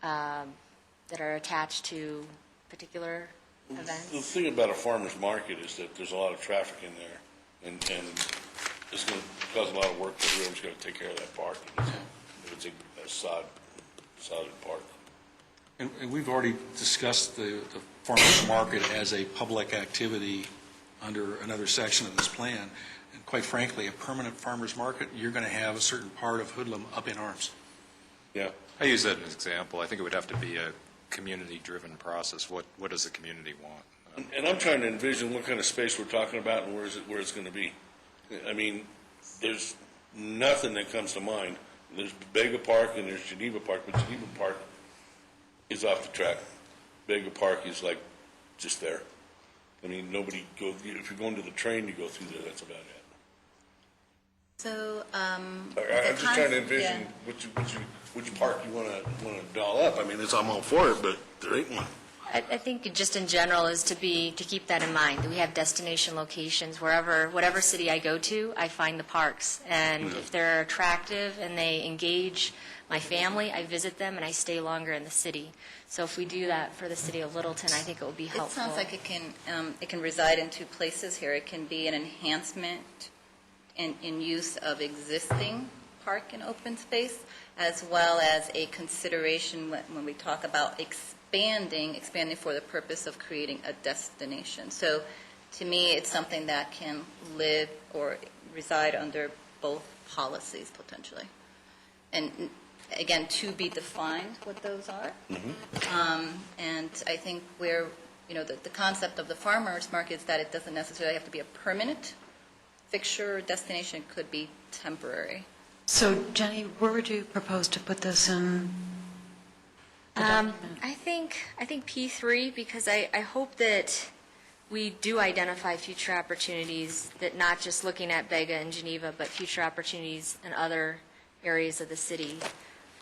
that are attached to particular The events. thing about a farmer's market is that there's a lot of traffic in there, and it's going to cause a lot of work for whoever's going to take care of that park. If it's a sodded park. And we've already discussed the farmers market as a public activity under another section of this plan. And quite frankly, a permanent farmers market, you're going to have a certain part of Hoodlum up in arms. Yeah. I use that as an example. I think it would have to be a community-driven process. What does the community want? And I'm trying to envision what kind of space we're talking about and where it's going to be. I mean, there's nothing that comes to mind. There's Bega Park and there's Geneva Park, but Geneva Park is off the track. Bega Park is like just there. I mean, nobody goes, if you're going to the train, you go through there, that's about it. So, I'm just trying to envision which park you want to doll up. I mean, I'm all for it, but there ain't one. I think just in general is to keep that in mind, that we have destination locations whatever city I go to, I find the parks. And if they're attractive and they engage my family, I visit them and I stay longer in the city. So if we do that for the city of Littleton, I think it would be helpful. It sounds like it can reside in two places here. It can be an enhancement in use of existing park and open space, as well as a consideration when we talk about expanding for the purpose of creating a destination. So to me, it's something that can live or reside under both policies potentially. And again, to be defined what those are. And I think the concept of the farmer's market is that it doesn't necessarily have to be a permanent fixture or destination. It could be temporary. So Jenny, where would you propose to put this in? I think P3, because I hope that we do identify future opportunities, that not just looking at Bega and Geneva, but future opportunities in other areas of the city,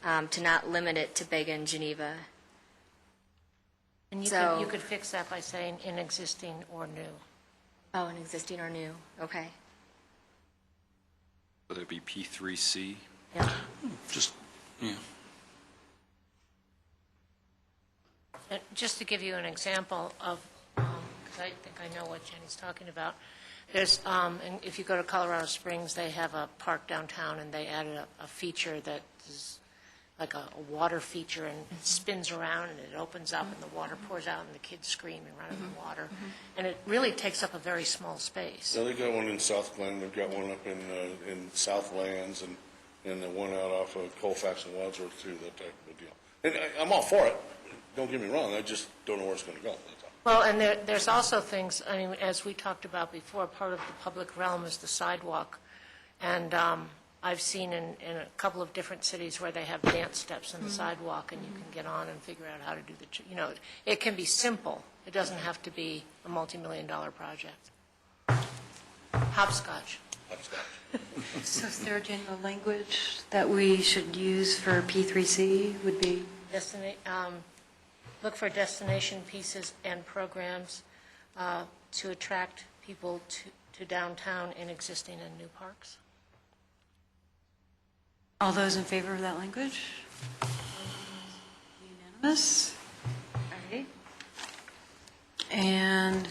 to not limit it to Bega and Geneva. And So- you could fix that by saying in existing or new. Oh, an existing or new, okay. Whether it be P3C. Yeah. Just, yeah. And just to give you an example of, because I think I know what Jenny's talking about, there's, and if you go to Colorado Springs, they have a park downtown, and they added a feature that is like a water feature, and it spins around, and it opens up, and the water pours out, and the kids scream and run in the water. And it really takes up a very small space. Yeah, they got one in South Glen, they've got one up in Southlands, and the one out off of Colfax and Wadsworth too, that type of a deal. And I'm all for it, don't get me wrong, I just don't know where it's going to go, that's all. Well, and there's also things, I mean, as we talked about before, part of the public realm is the sidewalk. And I've seen in a couple of different cities where they have dance steps in the sidewalk, and you can get on and figure out how to do it can be simple. It doesn't have to be a multi-million-dollar project. Hopscotch. So is there a general language that we should use for P3C would be? Look for destination pieces and programs to attract people to downtown in existing and new parks. All those in favor of that language? Unanimous? All right. And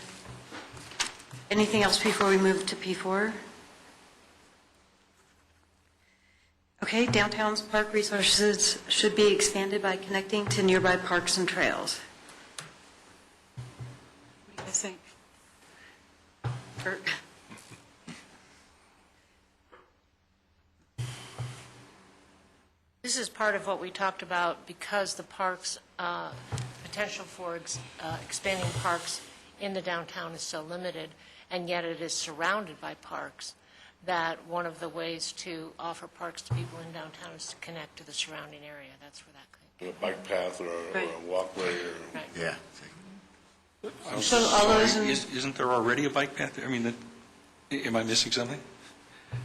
anything else before we move to P4? Okay, downtown's park resources should be expanded by connecting to nearby parks and trails. What do you guys think? Kurt? This is part of what we talked about because the parks, potential for expanding parks in the downtown is so limited, and yet it is surrounded by parks, that one of the ways to offer parks to people in downtown is to connect to the surrounding area. That's where that could. A bike path or Right. a walkway or. Right. Yeah. So all those in- Isn't there already a bike path there? I mean, am I missing something?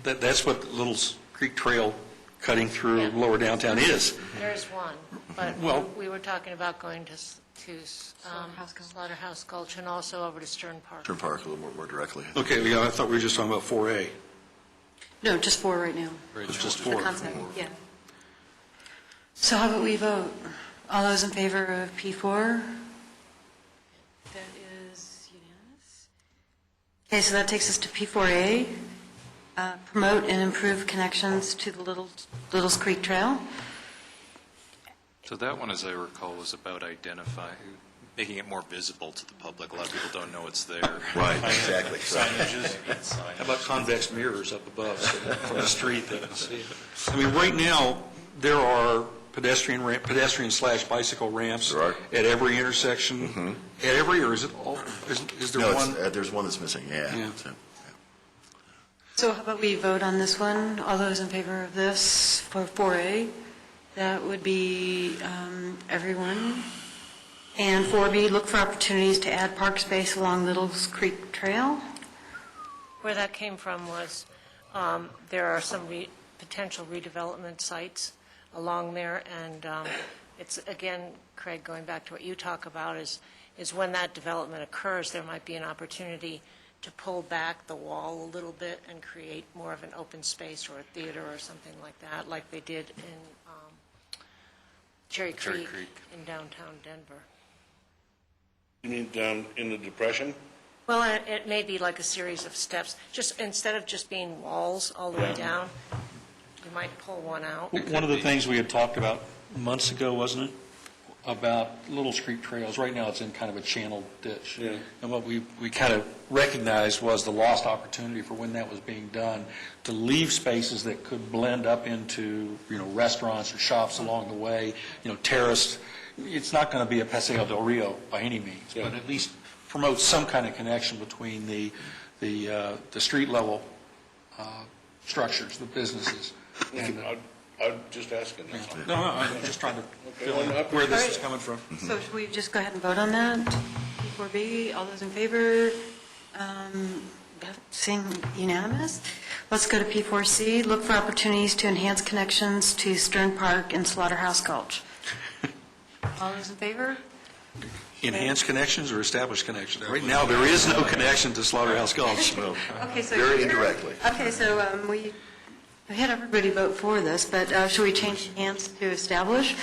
That's what Little's Creek Trail cutting through Yeah. lower downtown is. There's one, but Well- we were talking about going to Slaughterhouse Gulch. Slaughterhouse Gulch and also over to Stern Park. Turn Park a little more directly. Okay, yeah, I thought we were just talking about 4A. No, just 4 right now. It's just The 4. concept, yeah. So how about we vote? All those in favor of P4? That is unanimous. Okay, so that takes us to P4A. Promote and improve connections to the Little's Creek Trail. So that one, as I recall, was about making it more visible to the public. A lot of people don't know it's there. Right, exactly. How about convex mirrors up above, so from the street they can see it? I mean, right now, there are pedestrian/bicycle ramps There are. at every intersection. At every, or is it all, is there No, one? there's one that's missing, yeah. Yeah. So how about we vote on this one? All those in favor of this for 4A? That would be everyone. And 4B, look for opportunities to add park space along Little's Creek Trail. Where that came from was, there are some potential redevelopment sites along there, and it's, again, Craig, going back to what you talk about, is is when that development occurs, there might be an opportunity to pull back the wall a little bit and create more of an open space or a theater or something like that, like they did in Cherry Creek in downtown Denver. You mean down in the Depression? Well, it may be like a series of steps, just instead of just being walls all the way down, you might pull one out. One of the things we had talked about months ago, wasn't it? About little street trails. Right now, it's in kind of a channeled ditch. Yeah. And what we kind of recognized was the lost opportunity for when that was being done, to leave spaces that could blend up into, restaurants or shops along the way, terraced. It's not going to be a Paseo del Rio by any means, but at least promote some kind of connection between the street level structures, the businesses. And, I'm just asking. That's all. no, I'm just trying to feel where this is coming from. So should we just go ahead and vote on that? P4B, all those in favor? Seeing unanimous? Let's go to P4C, look for opportunities to enhance connections to Stern Park and Slaughterhouse Gulch. All those in favor? Enhanced connections or established connections? Right now, there is no connection to Slaughterhouse Gulch. Okay, so Very indirectly. Okay, so we had everybody vote for this, but should we change enhance to establish?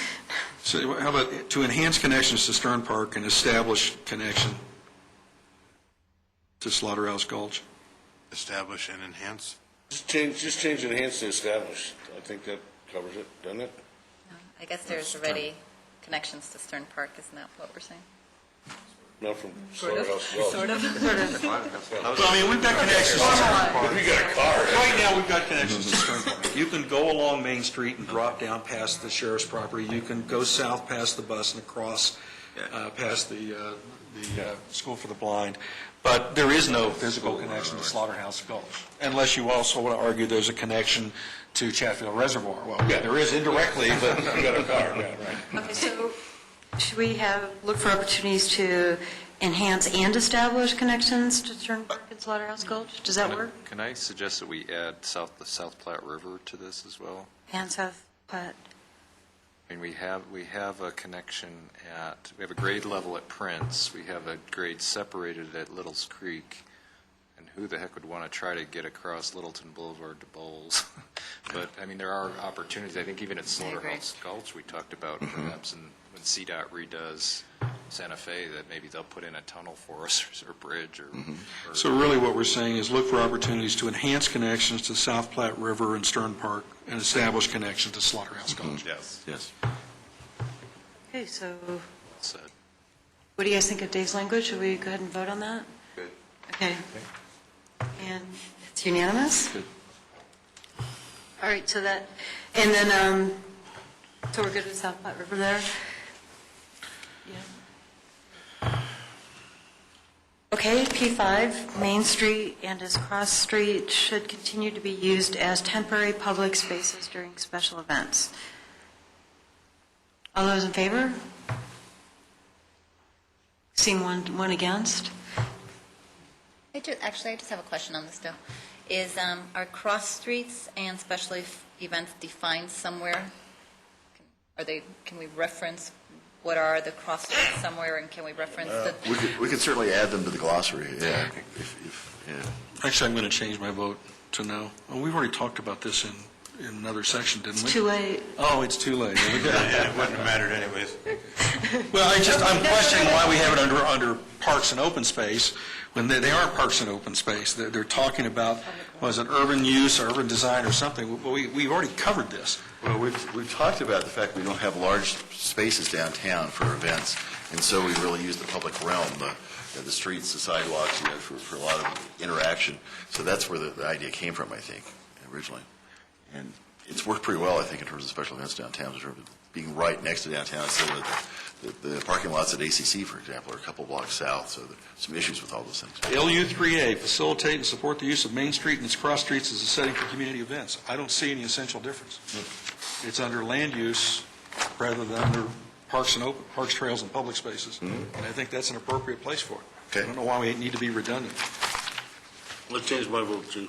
So how about to enhance connections to Stern Park and establish connection to Slaughterhouse Gulch? Establish and enhance. Just change enhance to establish. I think that covers it, doesn't it? I guess there's already connections to Stern Park, isn't that what we're saying? Not from Slaughterhouse Gulch. Sort of. Well, I mean, we've got connections to Stern Park. You got a car. Right now, we've got connections to Stern Park. You can go along Main Street and drop down past the sheriff's property. You can go south past the bus and across past the School for the Blind. But there is no physical connection to Slaughterhouse Gulch, unless you also want to argue there's a connection to Chatfield Reservoir. Well, there is indirectly, but You got a car, yeah, right. Okay, so should we look for opportunities to enhance and establish connections to Stern Park and Slaughterhouse Gulch? Does that work? Can I suggest that we add the South Platte River to this as well? And South Platte. I mean, we have a connection we have a grade level at Prince, we have a grade separated at Little's Creek, and who the heck would want to try to get across Littleton Boulevard to Bowles? But, I mean, there are opportunities, I think even at Slaughterhouse Gulch, we talked about perhaps when CDOT redoes Santa Fe, that maybe they'll put in a tunnel for us or bridge or So really what we're saying is look for opportunities to enhance connections to South Platte River and Stern Park and establish connections to Slaughterhouse Gulch. Yes. Okay, so said. what do you guys think of Dave's language? Should we go ahead and vote on that? Good. Okay. And it's unanimous? Good. All right, so that, and then, so we're good with South Platte River there? Yeah. Okay, P5, Main Street and its cross street should continue to be used as temporary public spaces during special events. All those in favor? Seeing one against? I just have a question on this, though. Is, are cross streets and special events defined somewhere? Can we reference what are the cross streets somewhere, and can we reference the... We could certainly add them to the glossary, yeah. Actually, I'm going to change my vote to no. Well, we've already talked about this in another section, didn't we? It's too late. Oh, it's too late. It wouldn't have mattered anyways. Well, I'm questioning why we have it under parks and open space, when they aren't parks and open space. They're talking about, was it urban use or urban design or something? Well, we've already covered this. Well, we've talked about the fact we don't have large spaces downtown for events, and so we really use the public realm, the streets, the sidewalks, for a lot of interaction. So that's where the idea came from, I think, originally. And it's worked pretty well, I think, in terms of special events downtown, in terms of being right next to downtown. So the parking lots at ACC, for example, are a couple blocks south, so there's some issues with all those things. LU3A, facilitate and support the use of Main Street and its cross streets as a setting for community events. I don't see any essential difference. It's under land use rather than under parks, trails, and public spaces. And I think that's an appropriate place for it. Okay. I don't know why we need to be redundant. Let's change my vote too.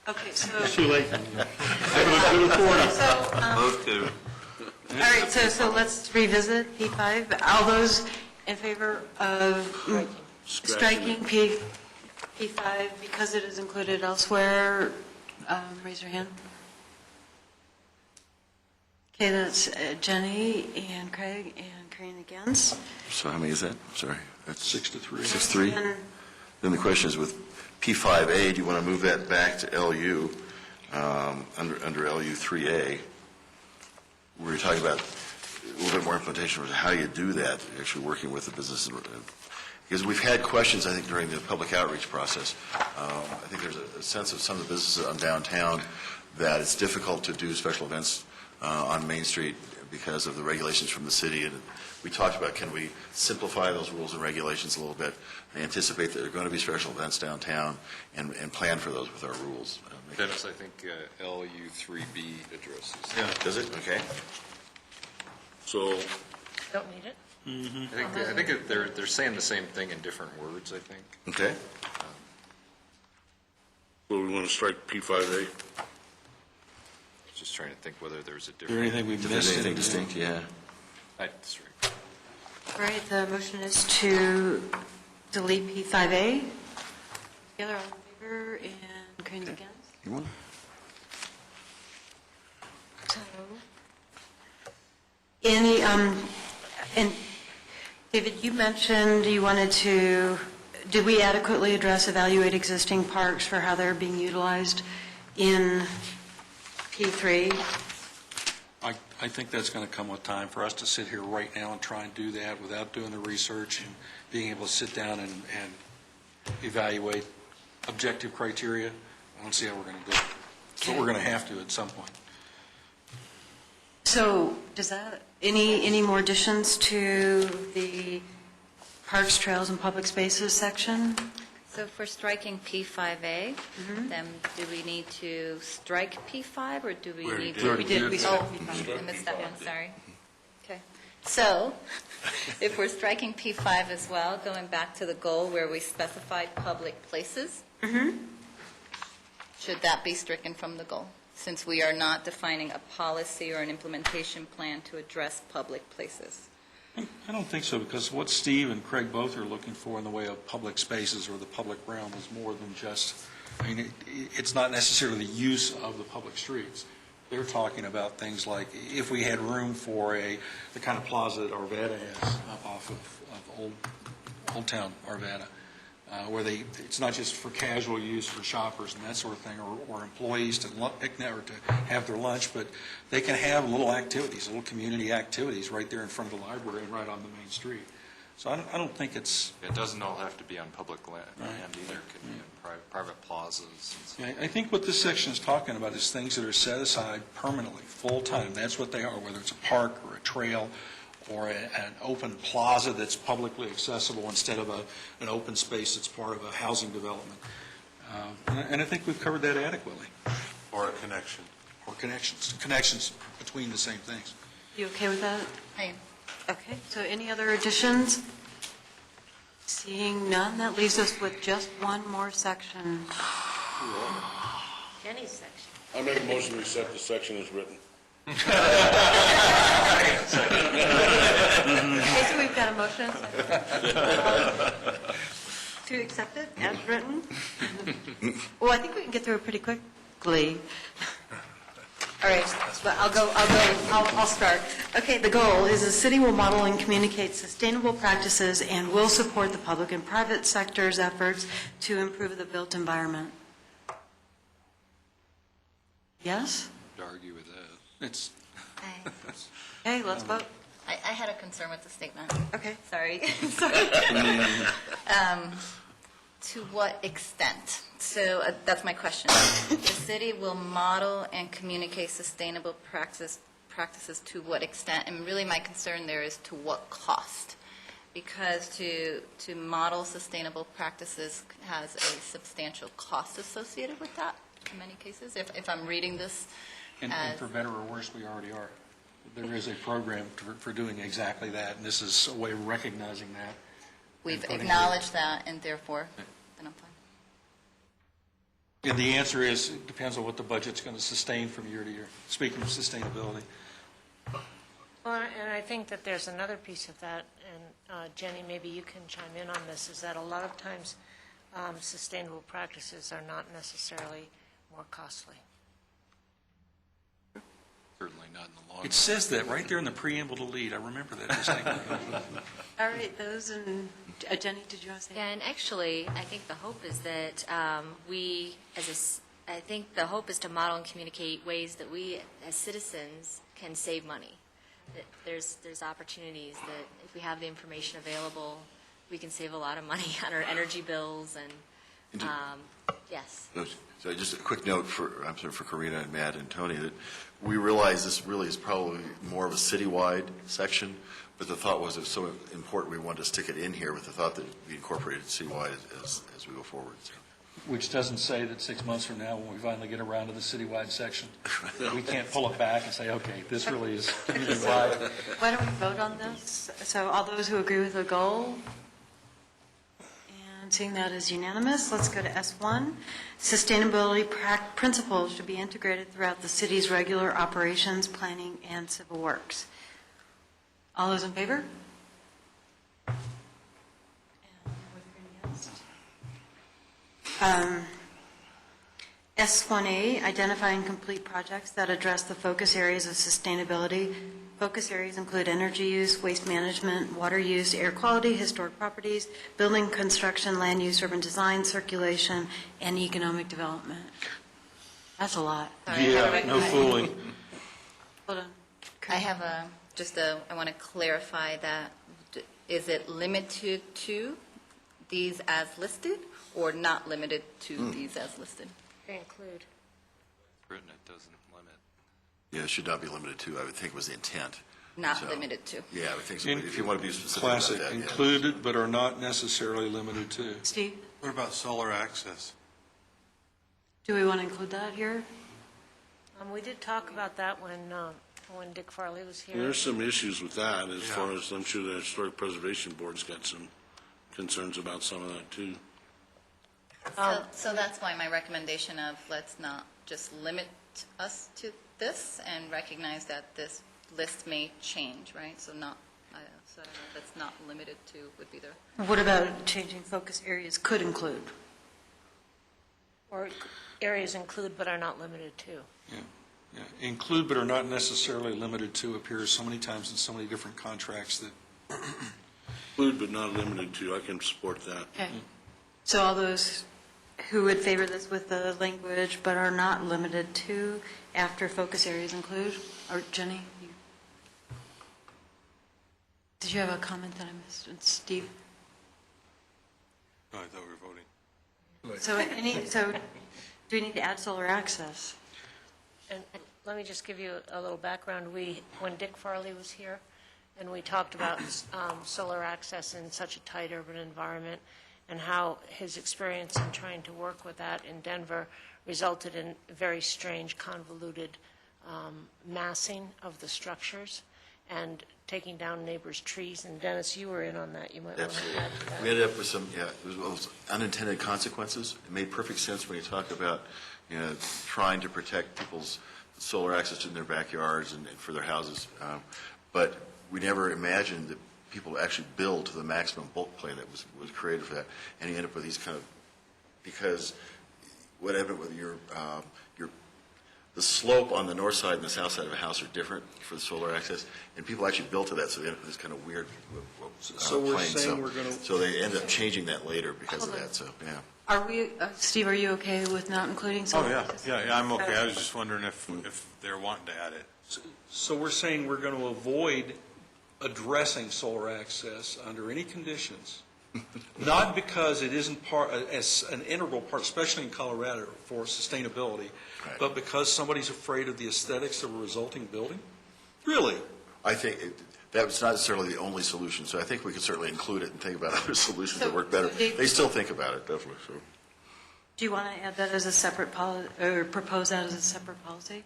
Okay, so... It's too late. Vote to. All right, so let's revisit P5. All those in favor of striking P5 because it is included elsewhere, raise your hand. Okay, that's Jenny and Craig and Corinne against. So how many is that? Sorry. That's 6-3. 6-3? And Then the question is with P5A, do you want to move that back to LU, under LU 3A? Where you're talking about a little bit more implementation of how you do that, actually working with the businesses. Because we've had questions, I think, during the public outreach process. I think there's a sense of some of the businesses on downtown that it's difficult to do special events on Main Street because of the regulations from the city. And we talked about, can we simplify those rules and regulations a little bit, and anticipate that there are going to be special events downtown, and plan for those with our rules. Dennis, I think LU 3B addresses. Yeah. Does it? Okay. So, Don't need it? I think they're saying the same thing in different words, I think. Okay. well, we want to strike P5A? Just trying to think whether there's a Is there different. anything we If there's missed? anything distinct, yeah. That's right. all right, the motion is to delete P5A. Together, all in favor, and Corinne's against. You want? So, any, and David, you mentioned you wanted to, did we adequately address, evaluate existing parks for how they're being utilized in P3? I think that's going to come with time for us to sit here right now and try and do that without doing the research and being able to sit down and evaluate objective criteria. I don't see how we're going to do it. But we're going to have to at some point. So, does that, any more additions to the parks, trails, and public spaces section? So if we're striking P5A, then do we need to strike P5, or do we need to? We did, we struck Oh, P5. I missed that one, sorry. Okay. So, if we're striking P5 as well, going back to the goal where we specified public places, should that be stricken from the goal, since we are not defining a policy or an implementation plan to address public places? I don't think so, because what Steve and Craig both are looking for in the way of public spaces or the public realm is more than just, it's not necessarily the use of the public streets. They're talking about things like if we had room for the kind of plaza that Arvada has up off of Old Town Arvada, where it's not just for casual use for shoppers and that sort of thing, or employees to picnic or to have their lunch, but they can have little activities, little community activities right there in front of the library and right on the main street. So I don't think it's... It doesn't all have to be on public land either. It could be in private plazas and stuff. I think what this section is talking about is things that are set aside permanently, full-time. That's what they are, whether it's a park or a trail or an open plaza that's publicly accessible instead of an open space that's part of a housing development. And I think we've covered that adequately. Or a connection. Or connections between the same things. You okay with that? I am. Okay, so any other additions? Seeing none, that leaves us with just one more section. Jenny's section. I make a motion we accept the section as written. Okay, so we've got a motion to accept it as written. Well, I think we can get through it pretty quickly. All right, but I'll start. Okay, the goal is the city will model and communicate sustainable practices and will support the public and private sector's efforts to improve the built environment. Yes? To argue with that. It's Okay, let's vote. I had a concern with the statement. Okay. Sorry. To what extent? So that's my question. The city will model and communicate sustainable practices to what extent? And really my concern there is to what cost? Because to model sustainable practices has a substantial cost associated with that in many cases, if I'm reading this and as... for better or worse, we already are. There is a program for doing exactly that, and this is a way of recognizing that. We've putting acknowledged that, and therefore, then I'm fine. And the answer is, it depends on what the budget's going to sustain from year to year, speaking of sustainability. Well, and I think that there's another piece of that, and Jenny, maybe you can chime in on this, is that a lot of times sustainable practices are not necessarily more costly. Certainly not in the long run. It says that right there in the preamble to lead. I remember that distinctly. All right, those, and Jenny, did you want to say? Yeah, and actually, I think the hope is that I think the hope is to model and communicate ways that we, as citizens, can save money. That there's opportunities that if we have the information available, we can save a lot of money on our energy bills and, yes. So just a quick note for Karina and Matt and Tony, that we realize this really is probably more of a citywide section, but the thought was it was so important we wanted to stick it in here with the thought that we incorporated citywide as we go forward. So. Which doesn't say that 6 months from now, when we finally get around to the citywide section, we can't pull it back and say, okay, this really is community-wide. Why don't we vote on this? So all those who agree with the goal? And seeing that is unanimous, let's go to S1. Sustainability principles should be integrated throughout the city's regular operations, planning, and civil works. All those in favor? And with or against? S1A, identify and complete projects that address the focus areas of sustainability. Focus areas include energy use, waste management, water use, air quality, historic properties, building construction, land use, urban design, circulation, and economic development. That's a lot. Yeah, no fooling. Hold on. I have I want to clarify that. Is it limited to these as listed or not limited to these as listed? They include. Written, it doesn't limit. Yeah, it should not be limited to, I would think was the intent. Not So, limited to. Yeah, I would think so. If you want to be specific Classic, about that. yeah. included but are not necessarily limited to. Steve, What about solar access? do we want to include that here? We did talk about that when Dick Farley was here. There's some issues with that, as far as I'm sure the Historic Preservation Board's got some concerns about some of that, too. So that's why my recommendation of let's not just limit us to this and recognize that this list may change, right? So not, so that's not limited to would be the. What about changing focus areas could include? Or areas include but are not limited to. Yeah. Include but are not necessarily limited to appears so many times in so many different contracts that. Include but not limited to, I can support that. Okay. So all those who would favor this with the language but are not limited to after focus areas include? Or Jenny? Did you have a comment that I missed? And Steve? No, I thought we were voting. So do we need to add solar access? And let me just give you a little background. When Dick Farley was here, and we talked about solar access in such a tight urban environment, and how his experience in trying to work with that in Denver resulted in very strange, convoluted massing of the structures and taking down neighbors' trees. And Dennis, you were in on that. You might want to add to that. We ended up with some, it was unintended consequences. It made perfect sense when you talk about, trying to protect people's solar access to their backyards and for their houses. But we never imagined that people actually build to the maximum bulk plan that was created for that. And you end up with these kind of, because what happened with the slope on the north side and the south side of a house are different for the solar access, and people actually built to that, so they end up with this kind of weird So we're plane. saying we're going to. So they end up changing that later because of that, so, yeah. Are we, Steve, are you okay with not including solar access? Yeah, I'm okay. I was just wondering if they're wanting to add it. So we're saying we're going to avoid addressing solar access under any conditions, not because it isn't as an integral part, especially in Colorado, for sustainability, Right. but because somebody's afraid of the aesthetics of a resulting building? Really? I think that was not necessarily the only solution, so I think we could certainly include it and think about other solutions that work better. They still think about it, definitely, so. Do you want to add that as a separate policy, or propose that as a separate policy?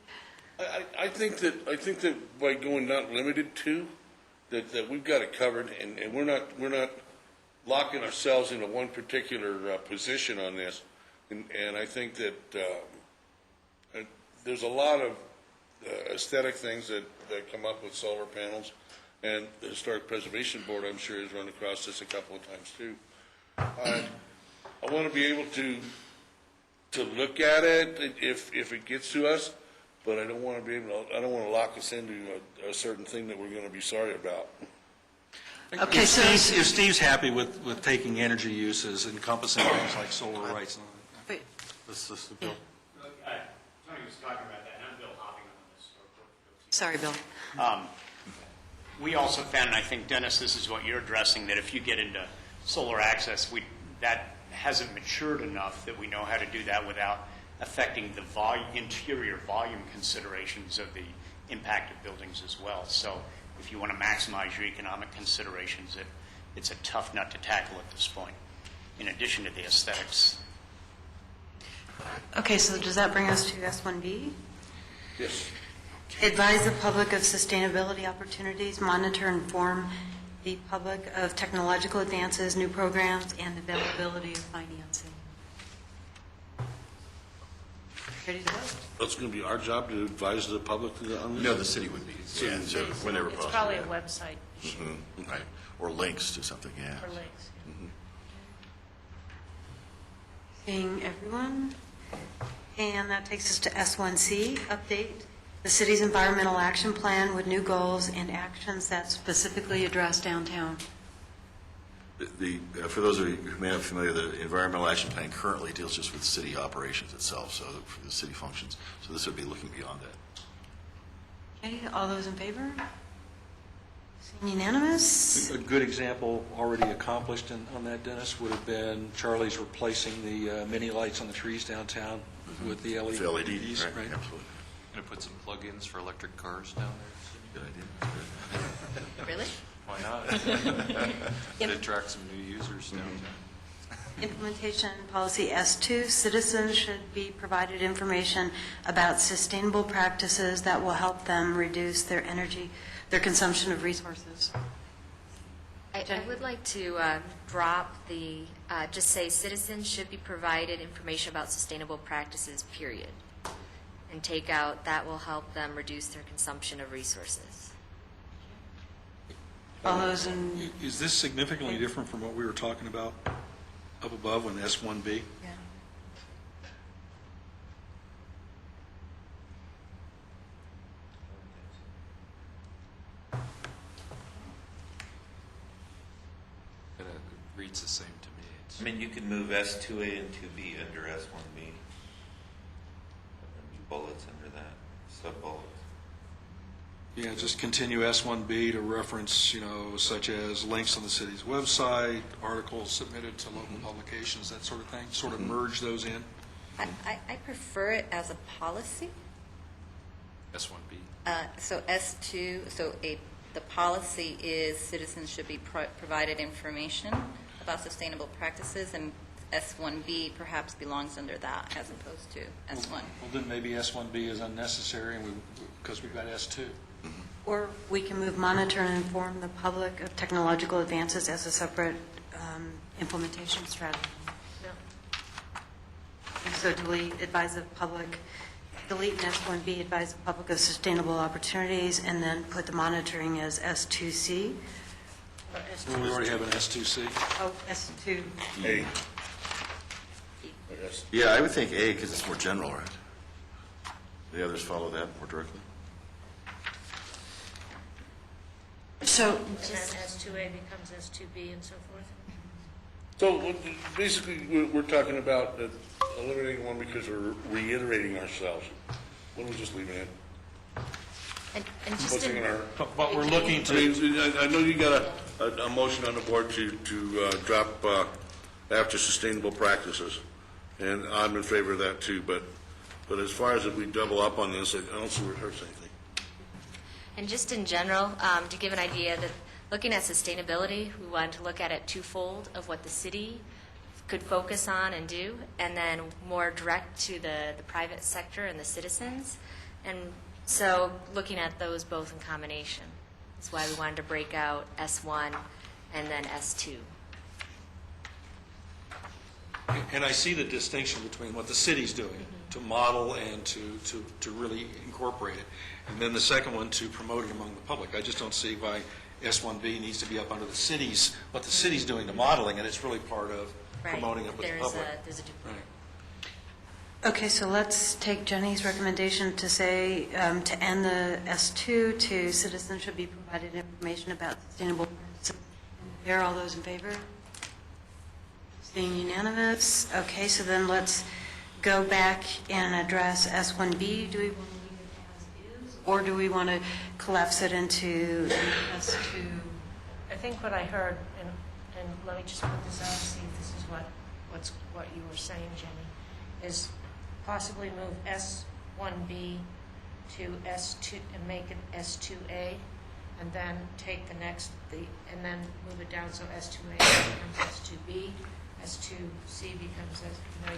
I think that by going not limited to, that we've got it covered, and we're not locking ourselves into one particular position on this. And I think that there's a lot of aesthetic things that come up with solar panels. And the Historic Preservation Board, I'm sure, has run across this a couple of times too. I want to be able to look at it if it gets to us, but I don't want to lock us into a certain thing that we're going to be sorry about. Okay, If so- Steve's happy with taking energy uses encompassing things like solar rights and all that. Wait, This is the bill. Tony was talking about that, and I'm Bill Hopping on this. sorry, Bill. We also found, and I think, Dennis, this is what you're addressing, that if you get into solar access, that hasn't matured enough that we know how to do that without affecting the interior volume considerations of the impact of buildings as well. So if you want to maximize your economic considerations, it's a tough nut to tackle at this point, in addition to the aesthetics. Okay, so does that bring us to S1B? Yes. Advise the public of sustainability opportunities, monitor and inform the public of technological advances, new programs, and availability of financing. Ready to vote? That's going to be our job to advise the public on this? No, the city would be, yeah, so whenever It's possible. probably a website issue Right, or links to something, yeah. or links. Seeing everyone. And that takes us to S1C, update the city's environmental action plan with new goals and actions that specifically address downtown. For those of you who may not be familiar, the environmental action plan currently deals just with city operations itself, so for the city functions. So this would be looking beyond that. Okay, all those in favor? Seeing unanimous? A good example already accomplished on that, Dennis, would have been Charlie's replacing the mini lights on the trees downtown with the LEDs. With LEDs, right, absolutely. Going to put some plug-ins for electric cars down there? Good idea. Really? Why not? Could attract some new users downtown. Implementation policy S2, citizens should be provided information about sustainable practices that will help them reduce their consumption of resources. I would like to drop just say citizens should be provided information about sustainable practices, period. And take out, that will help them reduce their consumption of resources. All those in, Is this significantly different from what we were talking about up above on S1B? yeah. It reads the same to me. It's- I mean, you could move S2A and 2B under S1B. There'd be bullets under that, sub-bullets. Yeah, just continue S1B to reference, such as links on the city's website, articles submitted to local publications, that sort of thing, sort of merge those in. I prefer it as a policy. S1B. So S2, the policy is citizens should be provided information about sustainable practices, and S1B perhaps belongs under that as opposed to S1. Well, then maybe S1B is unnecessary because we've got S2. Or we can move monitor and inform the public of technological advances as a separate implementation strategy. So delete in S1B, advise the public of sustainable opportunities, and then put the monitoring as S2C. Well, we already have an S2C. Oh, S2. A. Yes. Yeah, I would think A, because it's more general, right? The others follow that more directly. So, And then S2A becomes S2B and so forth. So basically, we're talking about eliminating one because we're reiterating ourselves. Why don't we just leave it in? And just What's in our, But we're looking I to, mean, I know you got a motion on the board to drop after sustainable practices, and I'm in favor of that too, but as far as if we double up on this, I don't see where it hurts anything. And just in general, to give an idea that looking at sustainability, we wanted to look at it twofold of what the city could focus on and do, and then more direct to the private sector and the citizens. And so looking at those both in combination. That's why we wanted to break out S1 and then S2. and I see the distinction between what the city's doing to model and to really incorporate it. And then the second one, to promote it among the public. I just don't see why S1B needs to be up under the cities, what the city's doing to modeling, and it's really part of promoting it with the public. There's a Right. Okay, so let's take Jenny's recommendation to say, to end the S2 to citizens should be provided information about sustainable. There, all those in favor? Being unanimous. Okay, so then let's go back and address S1B. Do we want to leave it as is, or do we want to collapse it into S2? I think what I heard, and let me just put this out, see if this is what you were saying, Jenny, is possibly move S1B to S2, and make it S2A, and then take the next, and then move it down so S2A becomes S2B, S2C becomes,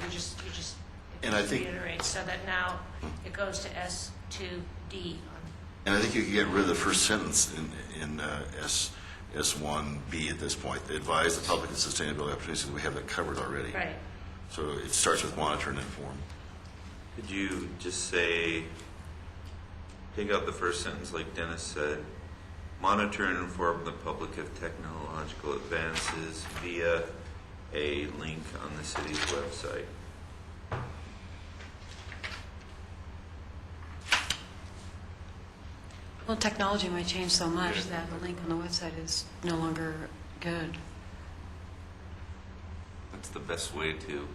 you just And I think- reiterate, so that now it goes to S2D. And I think you can get rid of the first sentence in S1B at this point. They advise the public of sustainability opportunities, we have that covered already. Right. So it starts with monitor and inform. Could you just say, take out the first sentence like Dennis said, monitor and inform the public of technological advances via a link on the city's website? Well, technology might change so much that the link on the website is no longer good. That's the best way to,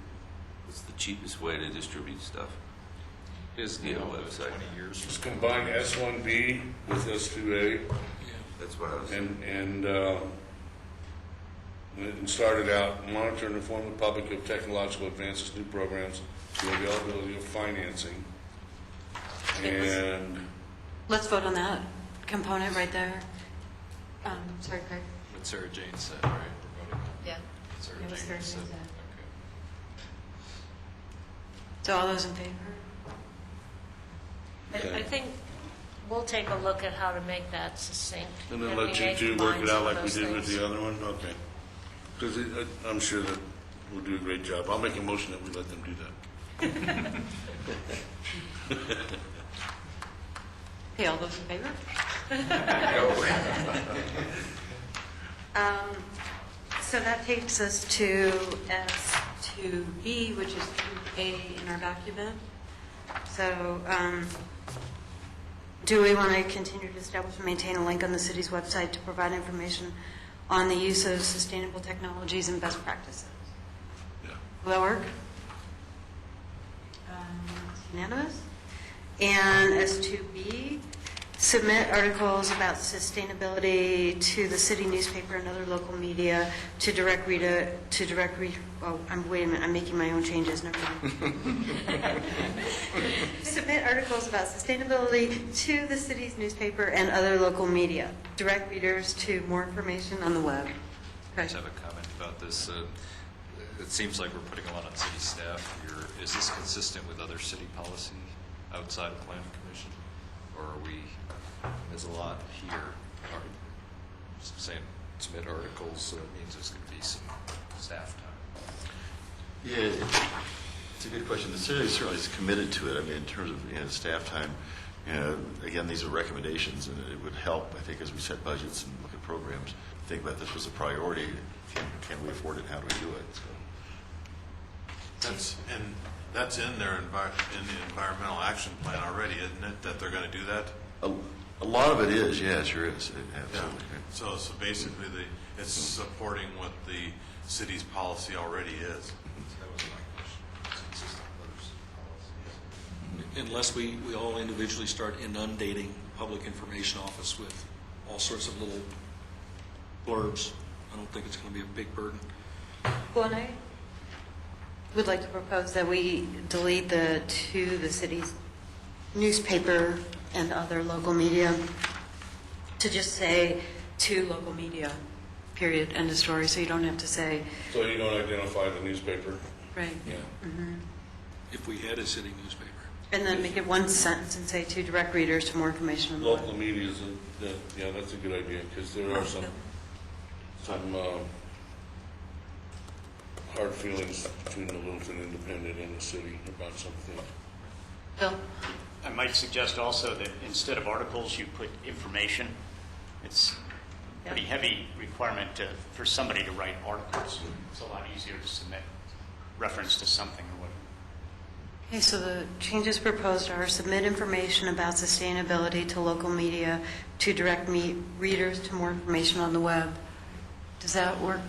it's the cheapest way to distribute stuff. Is Via now a website. 20 years. Just combine S1B with S2A That's what I was. and start it out, monitor and inform the public of technological advances, new programs, the availability of financing. And Let's vote on that component right there. Sorry, Craig. What Sarah Jane said, right? We're voting on Yeah. what Sarah Yeah, what Jane Sarah said. Jane said. Okay. So all those in favor? I think we'll take a look at how to make that succinct. then we let you may two work combine it some out of like we those did with things. the other one? Okay. Because I'm sure that we'll do a great job. I'll make a motion that we let them do that. Okay, all those in favor? So that takes us to S2B, which is 2A in our document. So do we want to continue to establish and maintain a link on the city's website to provide information on the use of sustainable technologies and best practices? Yeah. Will that work? Unanimous? And S2B, submit articles about sustainability to the city newspaper and other local media to direct oh, wait a minute, I'm making my own changes, never mind. Submit articles about sustainability to the city's newspaper and other local media. Direct readers to more information on the web. I just have a comment about this. It seems like we're putting a lot on city staff here. Is this consistent with other city policy outside of planning commission? Or are we, there's a lot here. Saying submit articles, so it means there's going to be some staff time. Yeah, it's a good question. The city certainly is committed to it. I mean, in terms of staff time, again, these are recommendations, and it would help, I think, as we set budgets and look at programs, think about this was a priority. Can we afford it? How do we do it? So. That's in their in the environmental action plan already, isn't it, that they're going to do that? A lot of it is, yeah, it sure is. Absolutely. So basically, it's supporting what the city's policy already is. That was my question. It's consistent with other city policies. Unless we all individually start inundating the public information office with all sorts of little blurbs, I don't think it's going to be a big burden. Well, and I would like to propose that we delete the to the city's newspaper and other local media to just say to local media, period, end of story, so you don't have to say, So you don't identify the newspaper? right. Yeah. If we had a city newspaper. And then make it one sentence and say to direct readers to more information on the web. Local media is, yeah, that's a good idea, because there are some hard feelings between the Littleton Independent and the city about some things. Bill? I might suggest also that instead of articles, you put information. It's a pretty heavy requirement for somebody to write articles. It's a lot easier to submit reference to something or whatever. Okay, so the changes proposed are submit information about sustainability to local media to direct readers to more information on the web. Does that work?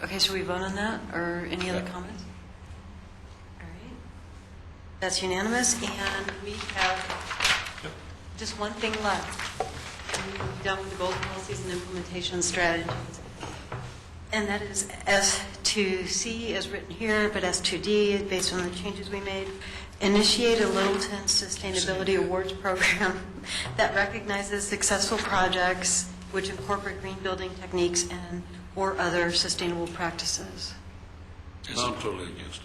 Okay, should we vote on that, or any other comments? All right. That's unanimous, and we have just one thing left. And we're done with the goals, policies, and implementation strategies. And that is S2C as written here, but S2D, based on the changes we made, initiate a Littleton Sustainability Awards program that recognizes successful projects which incorporate green building techniques and or other sustainable practices. I'm totally against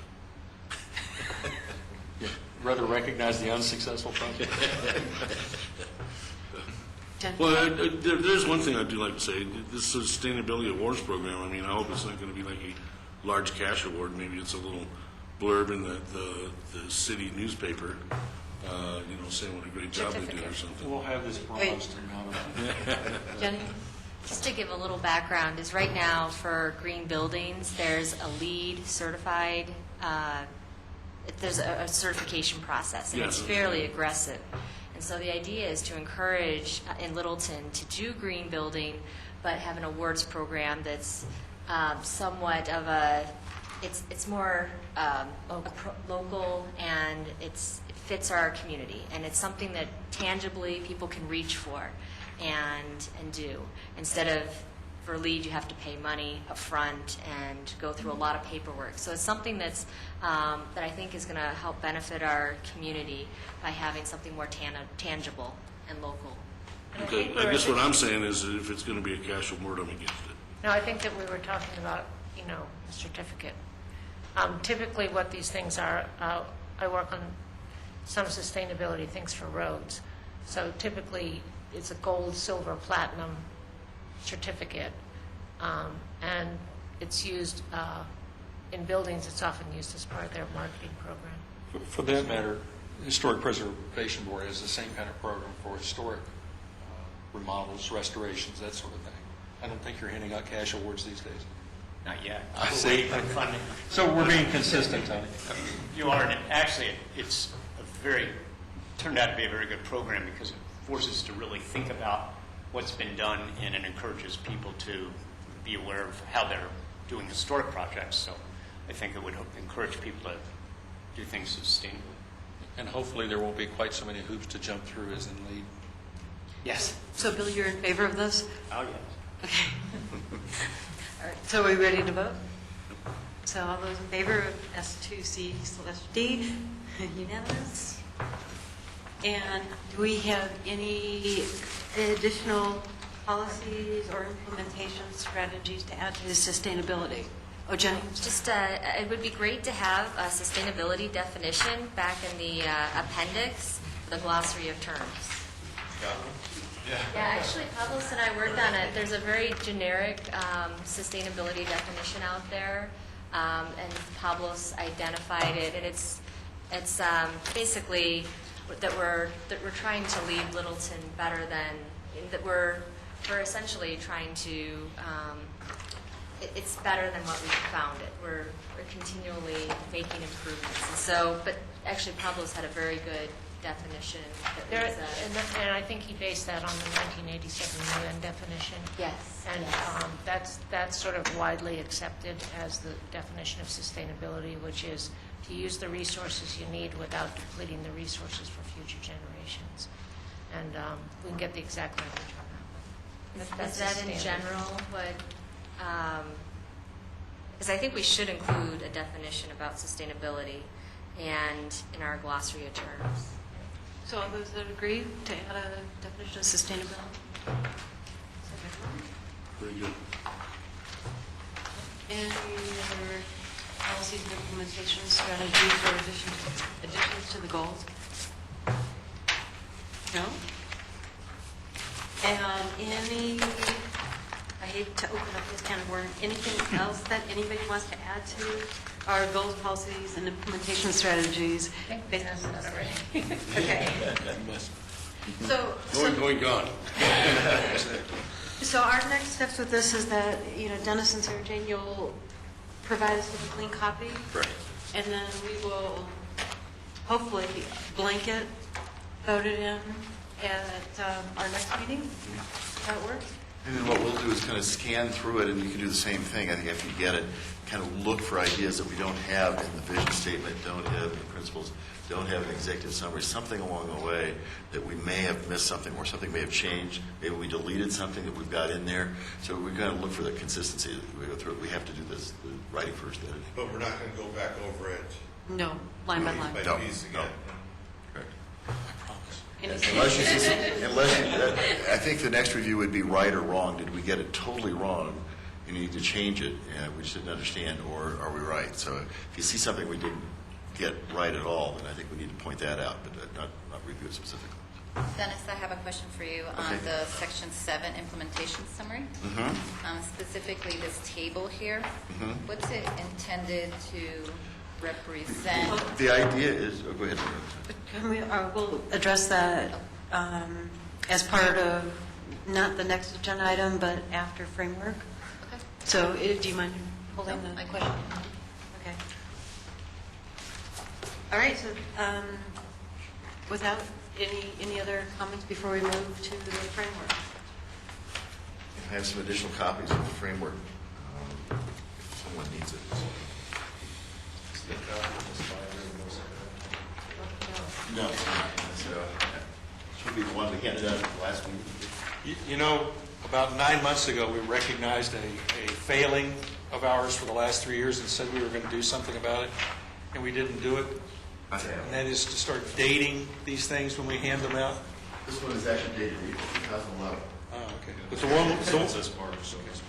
it. Rather recognize the unsuccessful project. Well, there's one thing I do like to say. This Sustainability Awards program, I mean, I hope it's not going to be like a large cash award. Maybe it's a little blurb in the city newspaper, saying what a great job they did or something. We'll have this promised amount of. Jenny? Just to give a little background, is right now for green buildings, there's a LEED certified, there's a certification process, and it's fairly aggressive. And so the idea is to encourage in Littleton to do green building, but have an awards program that's somewhat of it's more local, and it fits our community, and it's something that tangibly people can reach for and do. Instead of for LEED, you have to pay money up front and go through a lot of paperwork. So it's something that's that I think is going to help benefit our community by having something more tangible and local. Okay, I guess what I'm saying is that if it's going to be a cash award, I'm against it. No, I think that we were talking about, a certificate. Typically, what these things are, I work on some sustainability things for roads. So typically, it's a gold, silver, platinum certificate, and it's used in buildings. It's often used as part of their marketing program. For that matter, Historic Preservation Board has the same kind of program for historic remodels, restorations, that sort of thing. I don't think you're handing out cash awards these days. Not yet. I see. Funding. So we're being consistent, Tony. You are, and actually, it's turned out to be a very good program because it forces us to really think about what's been done, and it encourages people to be aware of how they're doing historic projects. So I think it would encourage people to do things sustainably. And hopefully there won't be quite so many hoops to jump through as in LEED. Yes. So, Bill, you're in favor of this? Oh, yes. Okay. All right, so are we ready to vote? So all those in favor of S2C/D, unanimous? And do we have any additional policies or implementation strategies to add to the sustainability? Oh, Jenny? Just, it would be great to have a sustainability definition back in the appendix, the glossary of terms. Yeah, actually, Pablos and I worked on it. There's a very generic sustainability definition out there, and Pablos identified it, and it's basically that we're trying to leave Littleton better than that we're essentially trying to. It's better than what we found it. We're continually making improvements. And so, but actually, Pablos had a very good definition. And I think he based that on the 1987 UN definition. Yes. And that's sort of widely accepted as the definition of sustainability, which is to use the resources you need without depleting the resources for future generations. And we can get the exact language on that. Is that in general what? Because I think we should include a definition about sustainability and in our glossary of terms. So all those that agree to add a definition of sustainability? Very good. Any other policies and implementation strategies or additions to the goals? No? And I hate to open up this can of worms, anything else that anybody wants to add to our goals, policies, and implementation strategies. Okay. So, Gone. so our next steps with this is that, Dennis and Sarah Jane, you'll provide us with a clean copy. Correct. And then we will hopefully blanket vote it in at our next meeting. How it works? And then what we'll do is kind of scan through it, and you can do the same thing, I think, after you get it, kind of look for ideas that we don't have in the vision statement, don't have in the principles, don't have an executive summary, something along the way that we may have missed something, or something may have changed. Maybe we deleted something that we've got in there. So we kind of look for the consistency that we go through it. We have to do this, the writing first, editing. But we're not going to go back over it No, line by line. piece No, by piece no. again. Correct. Any- I think the next review would be right or wrong. Did we get it totally wrong? You need to change it, and we just didn't understand, or are we right? So if you see something we didn't get right at all, then I think we need to point that out, but not review it specifically. Dennis, I have a question for you on Okay. the Section 7 implementation summary. Specifically this table here. What's it intended to represent? The idea is, go ahead. Can we, we'll address that as part of, not the next agenda item, but after framework. Okay. So do you mind holding No, the I can. question? Okay. All right, so without any other comments before we move to the framework? I have some additional copies of the framework, if someone needs it. No, it's not. Should be the one we handed out last week. You know, about 9 months ago, we recognized a failing of ours for the last 3 years and said we were going to do something about it, and we didn't do it. And that is to start dating these things when we hand them out. This one is actually dated April 2011. Oh, okay. But the one, It says March, so it's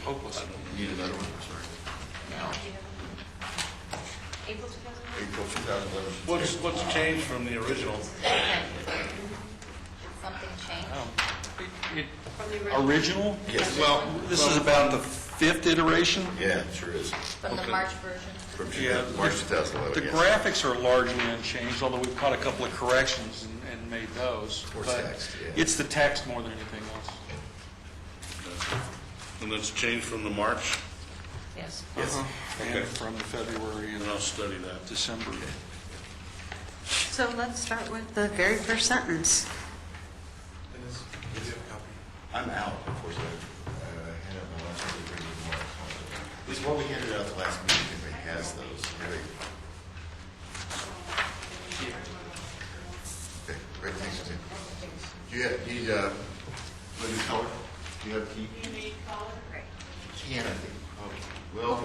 hopeless. You need another one, I'm sorry. April 2000? April 2011. What's changed from the original? Something changed? From the original? Original? Yes. Well, this is about the 5th iteration. Yeah, it sure is. From the March version? From Yeah, March 2011, The yes. graphics are largely unchanged, although we've caught a couple of corrections and made those. Or But text, yeah. it's the text more than anything else. And that's changed from the March? Yes. Yes. And from the February And and I'll study that. December. So let's start with the very first sentence. Dennis, do you have a copy? I'm out, unfortunately. I handed out my last one. Bring me more. This is what we handed out the last meeting, if it has those. Okay, great, thanks, Suzanne. Do you need a new color? Do you have a key? You need color? Can, I think. Well,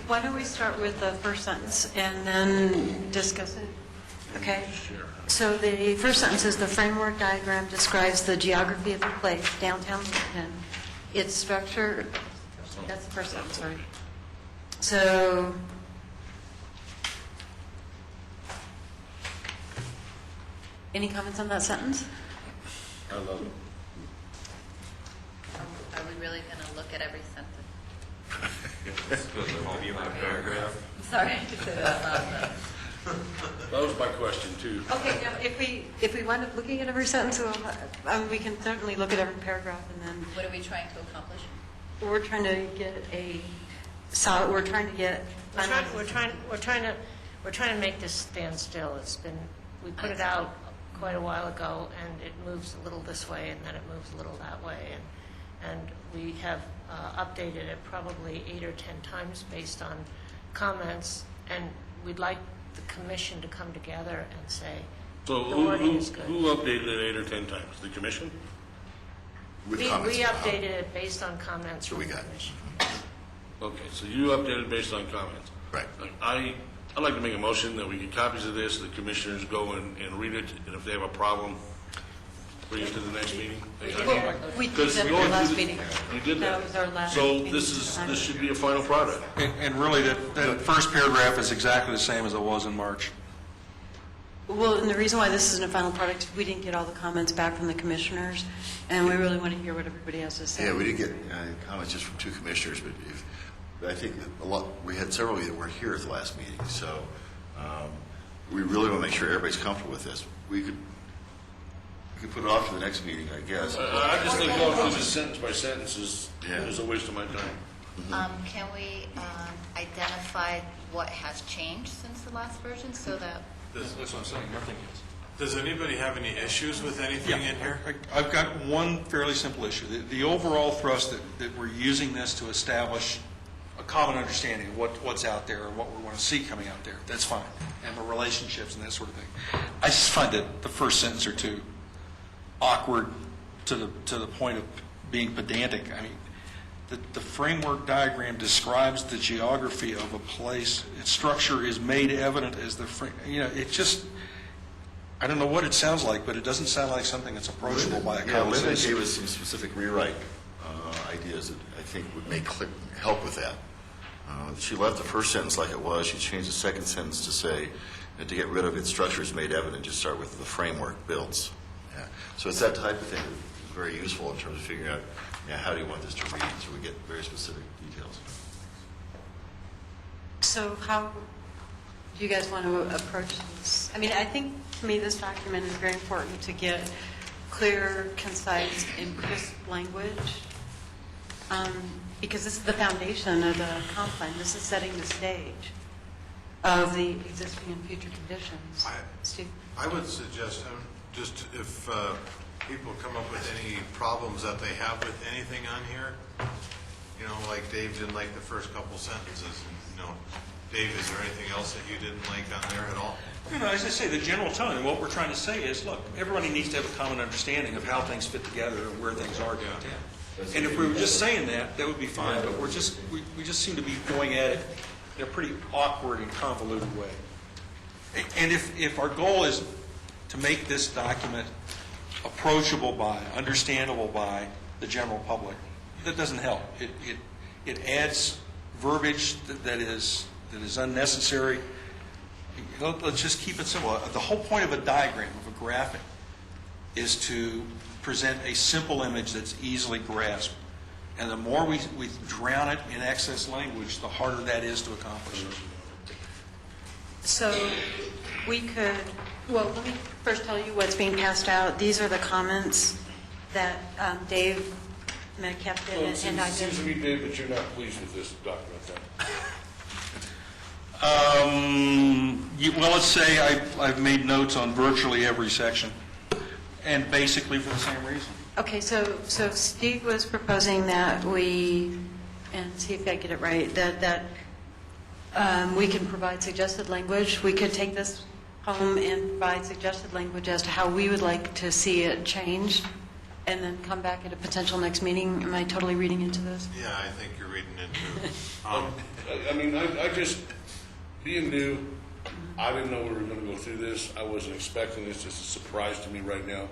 Why don't we start with the first sentence and then discuss it? Okay? So the first sentence is, the framework diagram describes the geography of the place, downtown Littleton, its structure, that's the first sentence, right? So, any comments on that sentence? I love it. Are we really going to look at every sentence? paragraph. I'm sorry to say that out loud. That was my question, too. Okay, now, if we wind up looking at every sentence, we can certainly look at every paragraph, and then What are we trying to accomplish? we're trying to get we're trying to get. We're trying to make this stand still. It's been, we put it out quite a while ago, and it moves a little this way, and then it moves a little that way, and we have updated it probably 8 or 10 times based on comments, and we'd like the commission to come together and say, So the wording is good. who updated it 8 or 10 times? The commission? With We comments. updated it based on comments So from we the got it. commission. Okay, so you updated based on comments. Right. I'd like to make a motion that we get copies of this, the commissioners go and read it, and if they have a problem, bring it to the next meeting. We did Because that at the going last through the- meeting. You did that? That was our last So meeting. this should be a final product. And really, that first paragraph is exactly the same as it was in March. Well, and the reason why this isn't a final product, we didn't get all the comments back from the commissioners, and we really want to hear what everybody has to say. Yeah, we did get comments just from 2 commissioners, but I think that we had several of you that weren't here at the last meeting, so we really want to make sure everybody's comfortable with this. We could put it off to the next meeting, I guess. I just think going through this sentence by sentence is a waste of my time. Can we identify what has changed since the last version so that... That's what I'm saying, nothing is. Does anybody have any issues with anything in here? I've got one fairly simple issue. The overall thrust that we're using this to establish a common understanding of what's out there and what we want to see coming out there, that's fine, and the relationships and that sort of thing. I just find that the first sentence or two awkward to the point of being pedantic. I mean, the framework diagram describes the geography of a place. Its structure is made evident as the it just, I don't know what it sounds like, but it doesn't sound like something that's approachable by a common citizen. Linda gave us some specific rewrite ideas that I think would help with that. She left the first sentence like it was. She changed the second sentence to say that to get rid of its structure is made evident, just start with the framework builds. Yeah. So it's that type of thing that's very useful in terms of figuring out how do you want this to read, so we get very specific details. So how do you guys want to approach this? I mean, I think to me this document is very important to get clear, concise, and crisp language, because this is the foundation of the comp plan. This is setting the stage of the existing and future conditions. Steve? I would suggest, just if people come up with any problems that they have with anything on here, like Dave didn't like the first couple sentences, Dave, is there anything else that you didn't like on there at all? As I say, the general tone, and what we're trying to say is, look, everybody needs to have a common understanding of how things fit together and where things are downtown. And if we were just saying that would be fine, but we just seem to be going at it in a pretty awkward and convoluted way. And if our goal is to make this document approachable by, understandable by the general public, that doesn't help. It adds verbiage that is unnecessary. Let's just keep it simple. The whole point of a diagram, of a graphic, is to present a simple image that's easily grasped. And the more we drown it in excess language, the harder that is to accomplish. So we could, well, let me first tell you what's being passed out. These are the comments that Dave kept in, and I did. It seems to me, Dave, that you're not pleased with this document then. Well, let's say I've made notes on virtually every section, and basically for the same reason. Okay, so Steve was proposing that we, and see if I get it right, that we can provide suggested language. We could take this home and provide suggested language as to how we would like to see it changed, and then come back at a potential next meeting. Am I totally reading into this? Yeah, I think you're reading into it. I mean, I just, being new, I didn't know we were going to go through this. I wasn't expecting this. It's a surprise to me right now.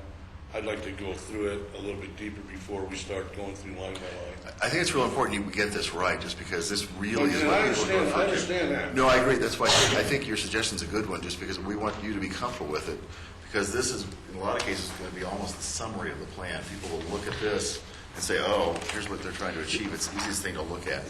I'd like to go through it a little bit deeper before we start going through line by line. I think it's real important you get this right, just because this really is I what people are going for. I understand that. No, I agree. That's why I think your suggestion's a good one, just because we want you to be comfortable with it. Because this is, in a lot of cases, going to be almost the summary of the plan. People will look at this and say, oh, here's what they're trying to achieve. It's the easiest thing to look at.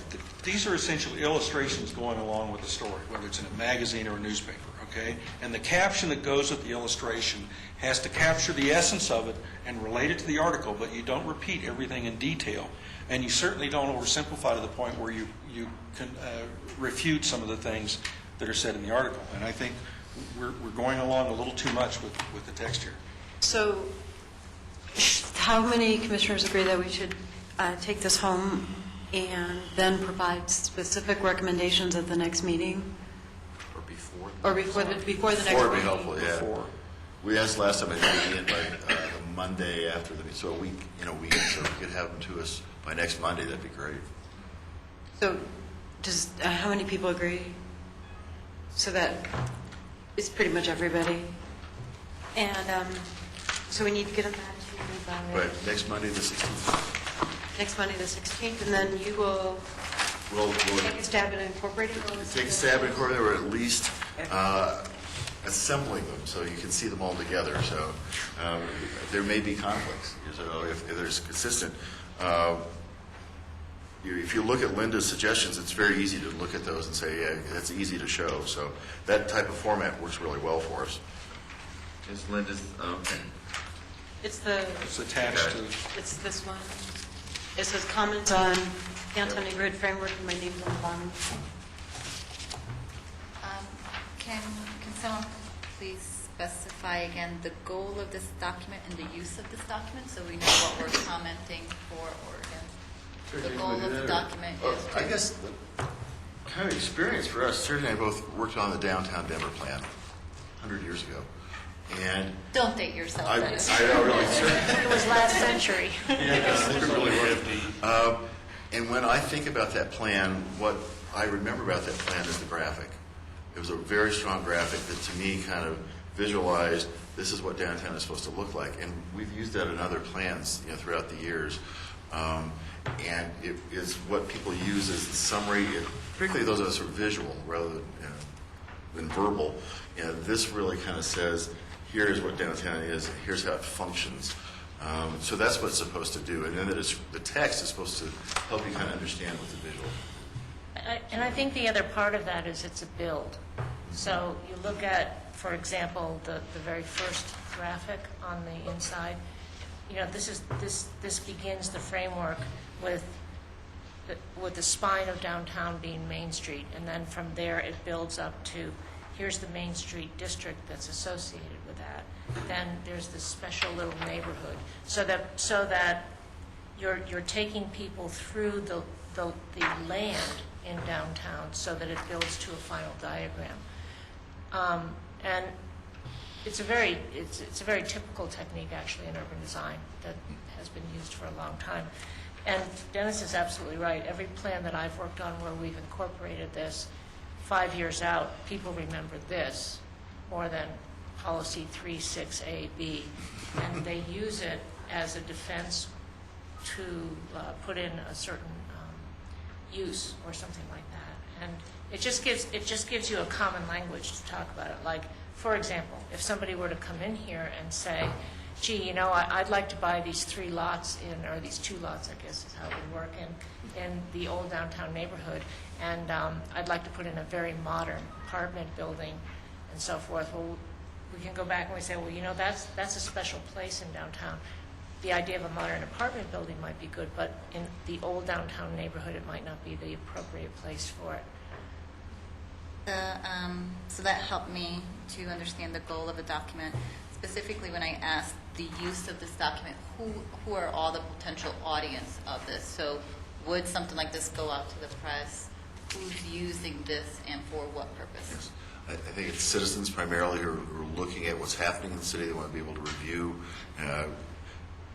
These are essentially illustrations going along with the story, whether it's in a magazine or a newspaper, okay? And the caption that goes with the illustration has to capture the essence of it and relate it to the article, but you don't repeat everything in detail. And you certainly don't oversimplify to the point where you can refute some of the things that are said in the article. And I think we're going along a little too much with the text here. So how many commissioners agree that we should take this home and then provide specific recommendations at the next meeting? Or before. Or before the next meeting? Before would be helpful, yeah. Before. We asked last time, I think, Ian, by the Monday after the meeting, so a week, so if you could have them to us by next Monday, that'd be great. So does, how many people agree? So that is pretty much everybody. And so we need to get them back to you by... Right, next Monday, the 16th. Next Monday, the 16th, and then you will take a stab at incorporating all this? Take a stab at incorporating, or at least, assembling them so you can see them all together. So there may be conflicts. So if there's consistent, if you look at Linda's suggestions, it's very easy to look at those and say, yeah, that's easy to show. So that type of format works really well for us. Is Linda's, It's attached to. it's this one. It says comments on downtown neighborhood framework, and my name's on the bottom. Can someone please specify again the goal of this document and the use of this document, so we know what we're commenting for or against? The goal of the document is I guess the kind of experience for us, Serge and I both worked on the downtown Denver plan 100 years ago. And Don't date yourself, I Dennis. know, really. It was last century. And when I think about that plan, what I remember about that plan is the graphic. It was a very strong graphic that to me kind of visualized this is what downtown is supposed to look like. And we've used that in other plans throughout the years. And it is what people use as the summary, particularly those of us who are visual rather than verbal. This really kind of says, here's what downtown is, here's how it functions. So that's what it's supposed to do. And then the text is supposed to help you kind of understand with the visual. And I think the other part of that is it's a build. So you look at, for example, the very first graphic on the inside. This begins the framework with the spine of downtown being Main Street, and then from there it builds up to here's the Main Street district that's associated with that. Then there's this special little neighborhood, so that you're taking people through the land in downtown, so that it builds to a final diagram. And it's a very typical technique actually in urban design that has been used for a long time. And Dennis is absolutely right. Every plan that I've worked on where we've incorporated this, 5 years out, people remember this more than policy 36AB, and they use it as a defense to put in a certain use or something like that. And it just gives you a common language to talk about it. Like, for example, if somebody were to come in here and say, gee, I'd like to buy these 3 lots or these 2 lots, I guess is how it would work, in the old downtown neighborhood, and I'd like to put in a very modern apartment building and so forth. Well, we can go back and we say, well, that's a special place in downtown. The idea of a modern apartment building might be good, but in the old downtown neighborhood, it might not be the appropriate place for it. So that helped me to understand the goal of the document. Specifically, when I asked the use of this document, who are all the potential audience of this? So would something like this go out to the press? Who's using this and for what purpose? Yes. I think it's citizens primarily who are looking at what's happening in the city. They want to be able to review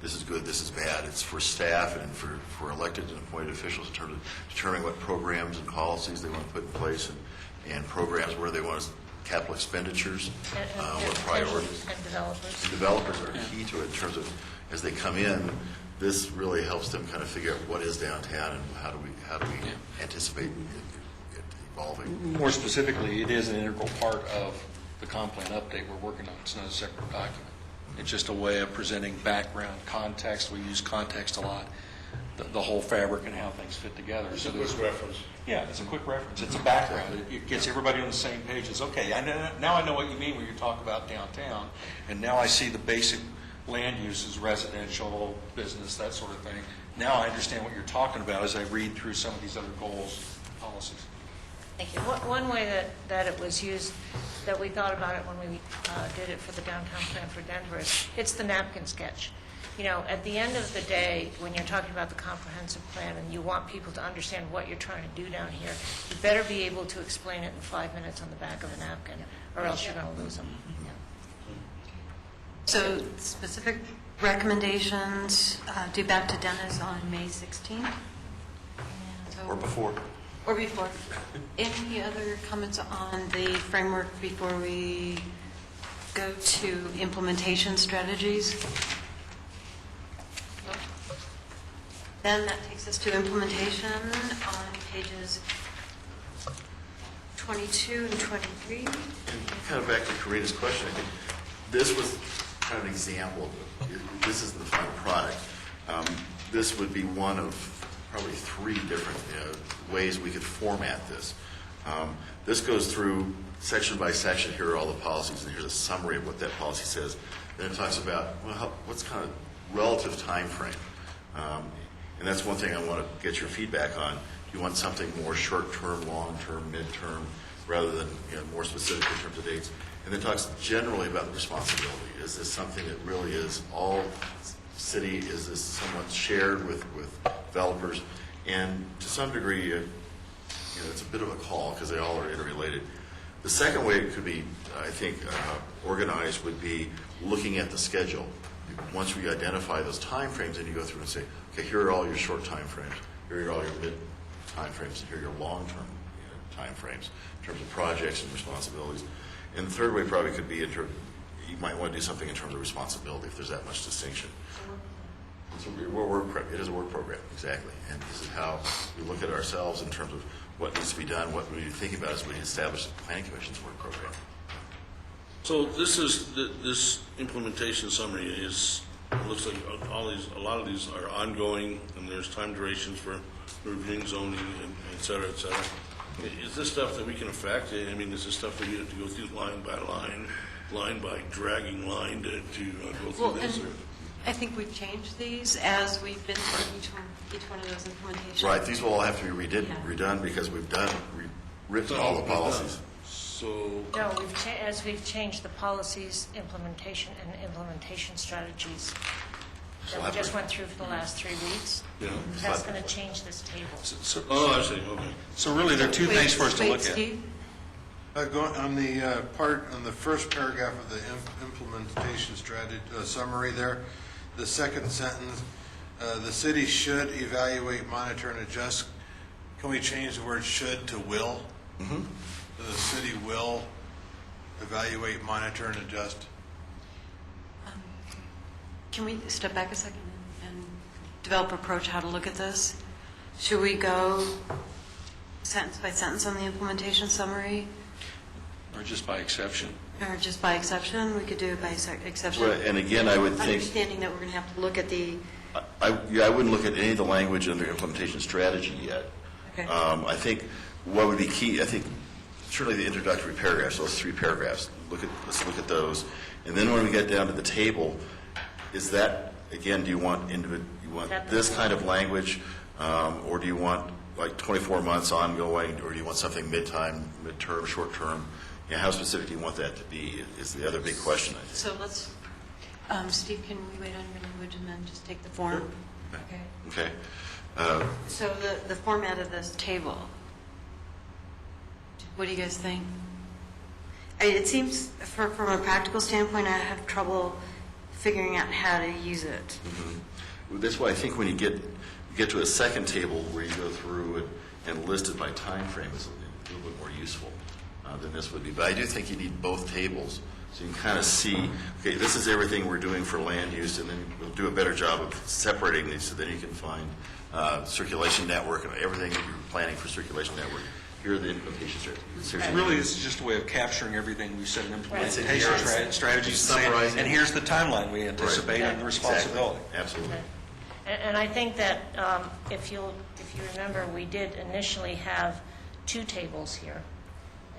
this is good, this is bad. It's for staff and for elected and appointed officials in terms of determining what programs and policies they want to put in place and programs where they want capital expenditures, what priorities. And developers. The developers are key to it in terms of, as they come in, this really helps them kind of figure out what is downtown and how do we anticipate it evolving. More specifically, it is an integral part of the comp plan update we're working on. It's not a separate document. It's just a way of presenting background context. We use context a lot, the whole fabric and how things fit together. It's a quick reference. Yeah, it's a quick reference. It's a background. It gets everybody on the same page. It's okay. Now I know what you mean when you talk about downtown, and now I see the basic land uses, residential, business, that sort of thing. Now I understand what you're talking about as I read through some of these other goals, policies. Thank you. One way that it was used, that we thought about it when we did it for the downtown plan for Denver, is it's the napkin sketch. At the end of the day, when you're talking about the comprehensive plan and you want people to understand what you're trying to do down here, you better be able to explain it in 5 minutes on the back of a napkin, or else you're going to lose them. So specific recommendations due back to Dennis on May 16th? Or before. Or before. Any other comments on the framework before we go to implementation strategies? Then that takes us to implementation on pages 22 and 23. And kind of back to Karina's question, I think this was kind of an example. This is the final product. This would be one of probably 3 different ways we could format this. This goes through section by section. Here are all the policies, and here's a summary of what that policy says. Then it talks about, well, what's kind of relative time frame. And that's one thing I want to get your feedback on. Do you want something more short-term, long-term, mid-term, rather than more specific in terms of dates? And then talks generally about the responsibility. Is this something that really is all city? Is this somewhat shared with developers? And to some degree, it's a bit of a call because they all are interrelated. The second way it could be, I think, organized would be looking at the schedule. Once we identify those time frames, then you go through and say, okay, here are all your short time frames, here are all your mid time frames, and here are your long-term time frames in terms of projects and responsibilities. And the third way probably could be, you might want to do something in terms of responsibility if there's that much distinction. It is a work program, exactly. And this is how we look at ourselves in terms of what needs to be done, what we need to think about as we establish the Planning Commission's work program. So this implementation summary is, it looks like a lot of these are ongoing, and there's time durations for reviewing zoning, and et cetera, et cetera. Is this stuff that we can affect? I mean, is this stuff that we have to go through line by line by dragging line to go through this? Or? I think we've changed these as we've been through each one of those implementations. Right, these will all have to be redone because we've written all the policies. So No, as we've changed the policies, implementation, and implementation strategies that we just went through for the last 3 weeks, that's going to change this table. I see, okay. So really, there are 2 things for us to look at. Steve? On the first paragraph of the implementation strategy summary there, the second sentence, the city should evaluate, monitor, and adjust. Can we change the word should to will? Mm-hmm. The city will evaluate, monitor, and adjust. Can we step back a second and develop an approach how to look at this? Should we go sentence by sentence on the implementation summary? Or just by exception? Or just by exception? We could do it by exception. Right, and again, I would think, understanding that we're going to have to look at the... I wouldn't look at any of the language under implementation strategy yet. Okay. I think what would be key, I think, certainly the introductory paragraphs, those 3 paragraphs, let's look at those. And then when we get down to the table, is that, again, do you want this kind of language, or do you want like 24 months ongoing, or do you want something midterm, short-term? How specific do you want that to be is the other big question, I think. So let's, Steve, can we wait on your language and then just take the form? Okay. So the format of this table, what do you guys think? It seems, from a practical standpoint, I have trouble figuring out how to use it. Mm-hmm. That's why I think when you get to a second table where you go through it and list it by time frame is a little bit more useful than this would be. But I do think you need both tables so you can kind of see, okay, this is everything we're doing for land use, and then we'll do a better job of separating these so then you can find circulation network and everything that you're planning for circulation network. Here are the implementation strategies. Really, this is just a way of capturing everything we said in implementation strategies, Summarizing. and here's the timeline we anticipate and the responsibility. Exactly. Absolutely. And I think that if you remember, we did initially have 2 tables here.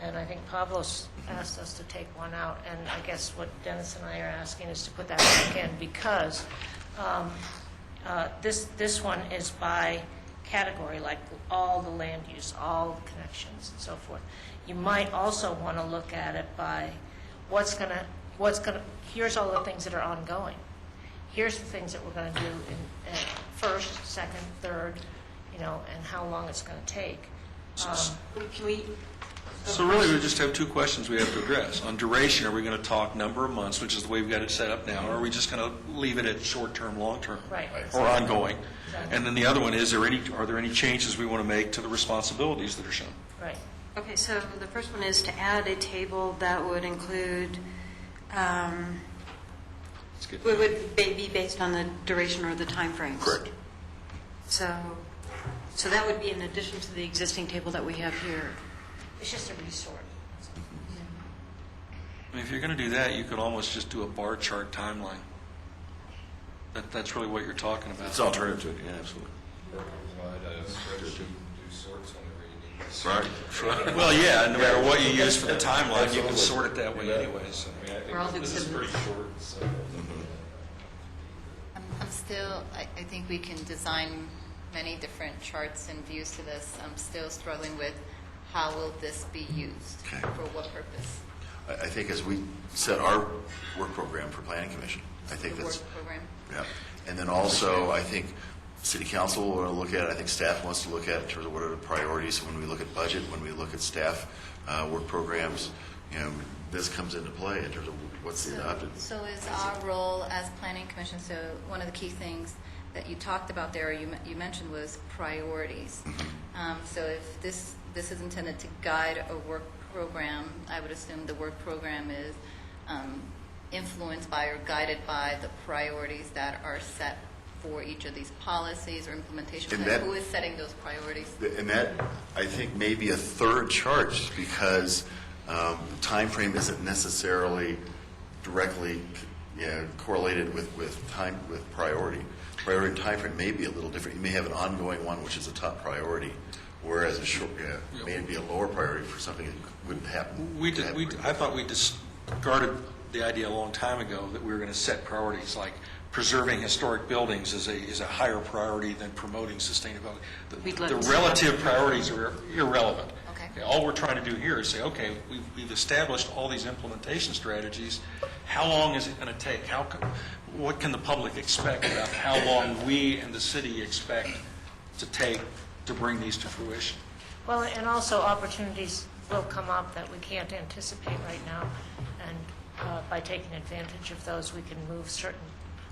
And I think Pavlos asked us to take one out. And I guess what Dennis and I are asking is to put that back in because this one is by category, like all the land use, all the connections and so forth. You might also want to look at it by here's all the things that are ongoing. Here's the things that we're going to do in first, second, third, and how long it's going to take. Can we... So really, we just have 2 questions we have to address. On duration, are we going to talk number of months, which is the way we've got it set up now, or are we just going to leave it at short-term, long-term, Right. or ongoing? Exactly. And then the other one is, are there any changes we want to make to the responsibilities that are shown? Right. Okay, so the first one is to add a table that would include, it would be based on the duration or the time frames. Correct. So that would be in addition to the existing table that we have here. It's just a resort. I mean, if you're going to do that, you could almost just do a bar chart timeline. That's really what you're talking about. It's an alternative to it, yeah, absolutely. Right. Well, yeah, no matter what you use for the timeline, you can sort it that way anyways. We're all this is pretty short, so. I'm still, I think we can design many different charts and views to this. I'm still struggling with how will this be used? Okay. For what purpose? I think as we set our work program for Planning Commission, I think The that's, work program? yeah. And then also, I think City Council will look at, I think staff wants to look at in terms of what are the priorities when we look at budget, when we look at staff work programs, you know, this comes into play in terms of what's adopted. So is our role as Planning Commission, so one of the key things that you talked about there, or you mentioned, was priorities. So if this is intended to guide a work program, I would assume the work program is influenced by or guided by the priorities that are set for each of these policies or implementation And plans. that- Who is setting those priorities? And that, I think, may be a third chart, just because the timeframe isn't necessarily directly correlated with time, with priority. Priority and timeframe may be a little different. You may have an ongoing one, which is a top priority, whereas a short, may be a lower priority for something that wouldn't happen. I thought we discarded the idea a long time ago that we were going to set priorities, like preserving historic buildings is a higher priority than promoting sustainability. The relative priorities are irrelevant. Okay. All we're trying to do here is say, okay, we've established all these implementation strategies. How long is it going to take? What can the public expect about how long we and the city expect to take to bring these to fruition? Well, and also opportunities will come up that we can't anticipate right now, and by taking advantage of those, we can move certain,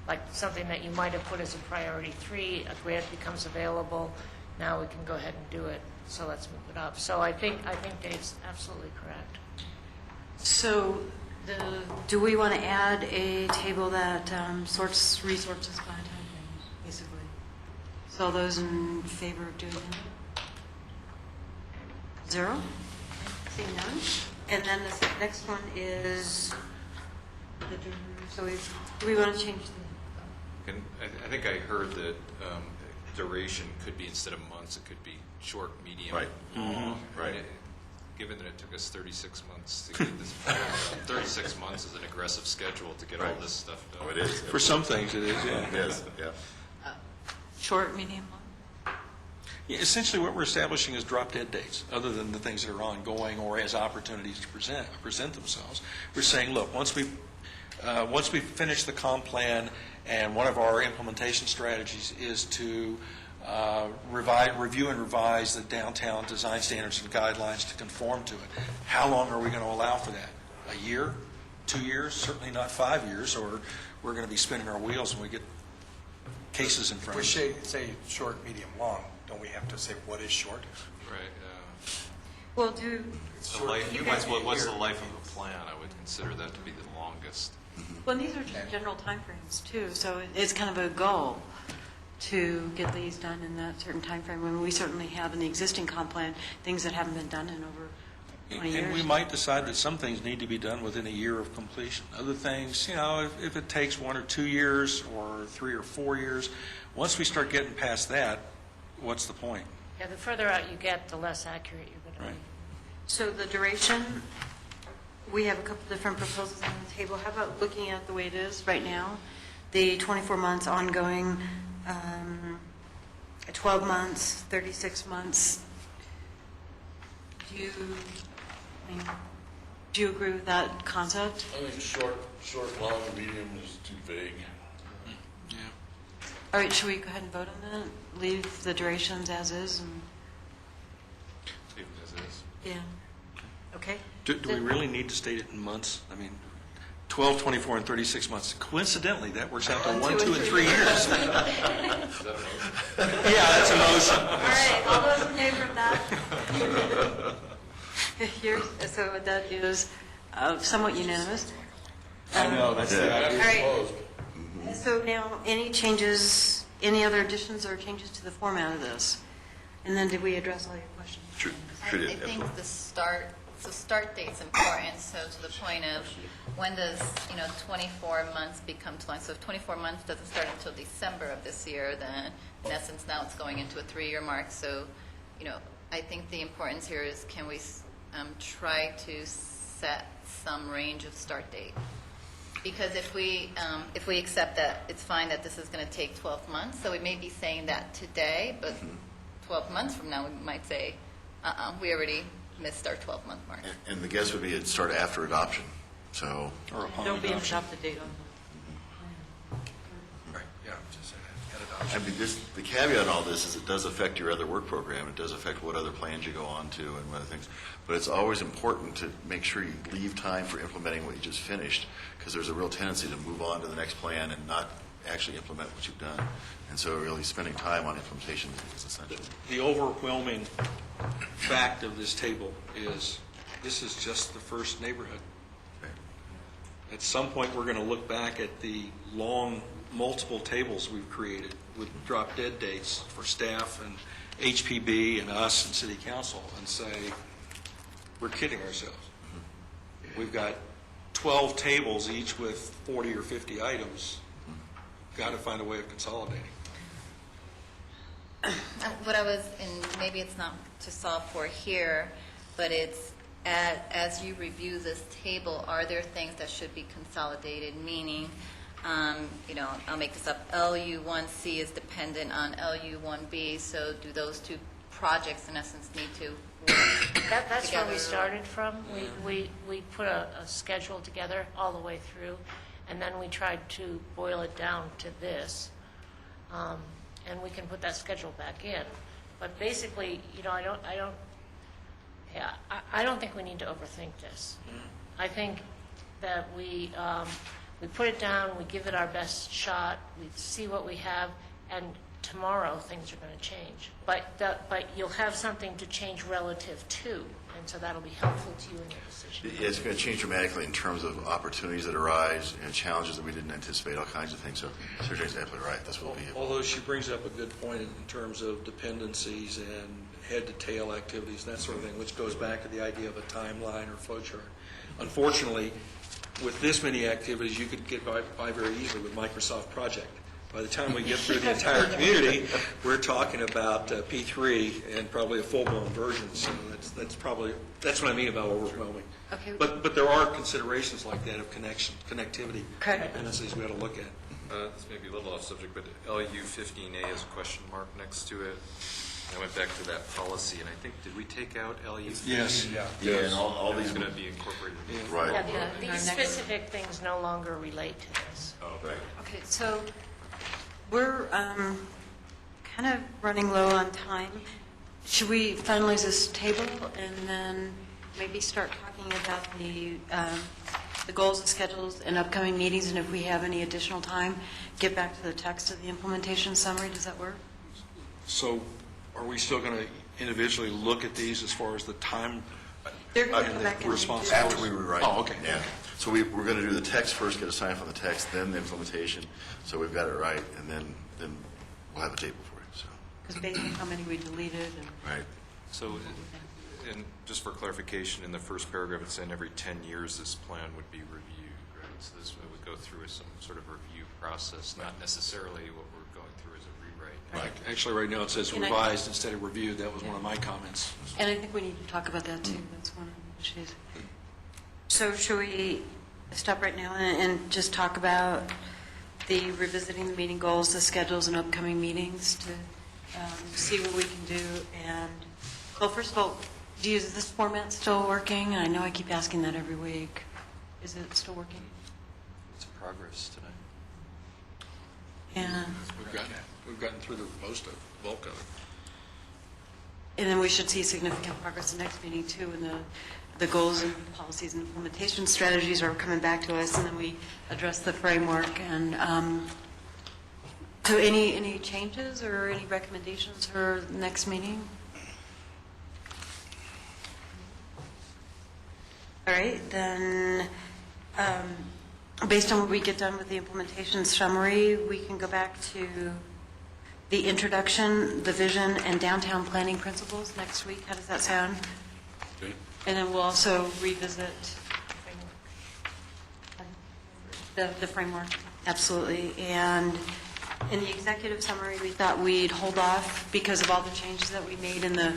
like something that you might have put as a priority 3, a grant becomes available, now we can go ahead and do it, so let's move it up. So I think Dave's absolutely correct. So do we want to add a table that sorts resources by time frame, basically? So those in favor of doing that? 0? Seeing none? And then the next one is, so do we want to change the? And I think I heard that duration could be, instead of months, it could be short, medium, Right. long. Right. And given that it took us 36 months to get this, 36 months is an aggressive schedule to get all this stuff done. Oh, it is. For some things, it is, yeah. It is, yeah. Short, medium, long? Yeah, essentially, what we're establishing is drop-dead dates, other than the things that are ongoing or as opportunities to present themselves. We're saying, look, once we finish the comp plan, and one of our implementation strategies is to review and revise the downtown design standards and guidelines to conform to it. How long are we going to allow for that? A year? 2 years? Certainly not 5 years, or we're going to be spinning our wheels when we get cases in front of us. If we say short, medium, long, don't we have to say what is short? Right. Well, What's the life of a plan? I would consider that to be the longest. well, these are just general timeframes too, so it's kind of a goal to get these done in that certain timeframe. When we certainly have in the existing comp plan things that haven't been done in over 20 years. And we might decide that some things need to be done within a year of completion. Other things, if it takes 1 or 2 years or 3 or 4 years, once we start getting past that, what's the point? Yeah, the further out you get, the less accurate you're going to Right. be. So the duration, we have a couple different proposals on the table. How about looking at the way it is right now? The 24 months ongoing, 12 months, 36 months. Do you agree with that concept? I think short, long, and medium is too vague. Yeah. All right, should we go ahead and vote on that? Leave the durations as is? And Leave it as is. yeah. Okay. Do we really need to state it in months? I mean, 12, 24, and 36 months. Coincidentally, that works out to 1, 2, and 3 years. Yeah, that's a motion. All right, all those in favor of that? So that is somewhat unanimous. I know, that's the All idea. right. So now, any changes, any other additions or changes to the format of this? And then did we address all your questions? Should I it? think the start date's important, so to the point of when does, 24 months become 20? So if 24 months doesn't start until December of this year, then in essence now it's going into a 3-year mark. So, I think the importance here is can we try to set some range of start date? Because if we accept that it's fine that this is going to take 12 months, so we may be saying that today, but 12 months from now we might say, we already missed our 12-month mark. And the guess would be it'd start after adoption, so. Or upon There'll be an adoption. adopted date on Right, yeah, just at adoption. I mean, the caveat in all this is it does affect your other work program. It does affect what other plans you go on to and what other things. But it's always important to make sure you leave time for implementing what you just finished, because there's a real tendency to move on to the next plan and not actually implement what you've done. And so really spending time on implementation is essential. The overwhelming fact of this table is this is just the first neighborhood. At some point, we're going to look back at the long, multiple tables we've created with drop-dead dates for staff and HPB and us and city council and say, we're kidding ourselves. We've got 12 tables, each with 40 or 50 items. Got to find a way of consolidating. What I was, and maybe it's not to solve for here, but it's as you review this table, are there things that should be consolidated? Meaning, I'll make this up. LU1C is dependent on LU1B, so do those two projects in essence need to work That's where we together? started from. We put a schedule together all the way through, and then we tried to boil it down to this. And we can put that schedule back in. But basically, I don't think we need to overthink this. I think that we put it down, we give it our best shot, we see what we have, and tomorrow things are going to change. But you'll have something to change relative to, and so that'll be helpful to you in your decision. Yeah, it's going to change dramatically in terms of opportunities that arise and challenges that we didn't anticipate, all kinds of things. So Sergey's absolutely right. This will be. Although she brings up a good point in terms of dependencies and head-to-tail activities and that sort of thing, which goes back to the idea of a timeline or flow chart. Unfortunately, with this many activities, you could get by very easily with Microsoft Project. By the time we get through the entire community, we're talking about P3 and probably a full-blown version. So that's what I mean about overwhelming. Okay. But there are considerations like that of connectivity, Correct. dependencies we ought to look at. This may be a little off subject, but LU15A has a question mark next to it. I went back to that policy, and I think, did we take out LU? Yes. Yeah, and all these. It's going to be incorporated. Right. Yeah, these specific things no longer relate to this. Oh, Right. Okay, so we're kind of running low on time. Should we finalize this table and then maybe start talking about the goals and schedules and upcoming meetings, and if we have any additional time, get back to the text of the implementation summary? Does that work? So are we still going to individually look at these as far as the time They're going to and come back the in. responsibilities? After we rewrite. Oh, okay. Yeah. So we're going to do the text first, get a sign from the text, then the implementation. So we've got it right, and then we'll have a table for you. So. Because based on how many we deleted and. Right. So, and just for clarification, in the first paragraph, it's saying every 10 years this plan would be reviewed, right? So this would go through some sort of review process, not necessarily what we're going through as a rewrite. Right. Actually, right now it says And I- revised instead of reviewed. That was one of my comments. And I think we need to talk about that too. That's one of the issues. So should we stop right now and just talk about the revisiting the meeting goals, the schedules, and upcoming meetings to see what we can do? And, well, first of all, is this format still working? I know I keep asking that every week. Is it still working? It's progress tonight. And We've gotten through the bulk of it. And then we should see significant progress the next meeting too, and the goals and policies and implementation strategies are coming back to us, and then we address the framework. And so any changes or any recommendations for the next meeting? All right, then based on what we get done with the implementation summary, we can go back to the introduction, the vision, and downtown planning principles next week. How does that sound? Okay. And then we'll also revisit the framework, absolutely. And in the executive summary, we thought we'd hold off because of all the changes that we made in the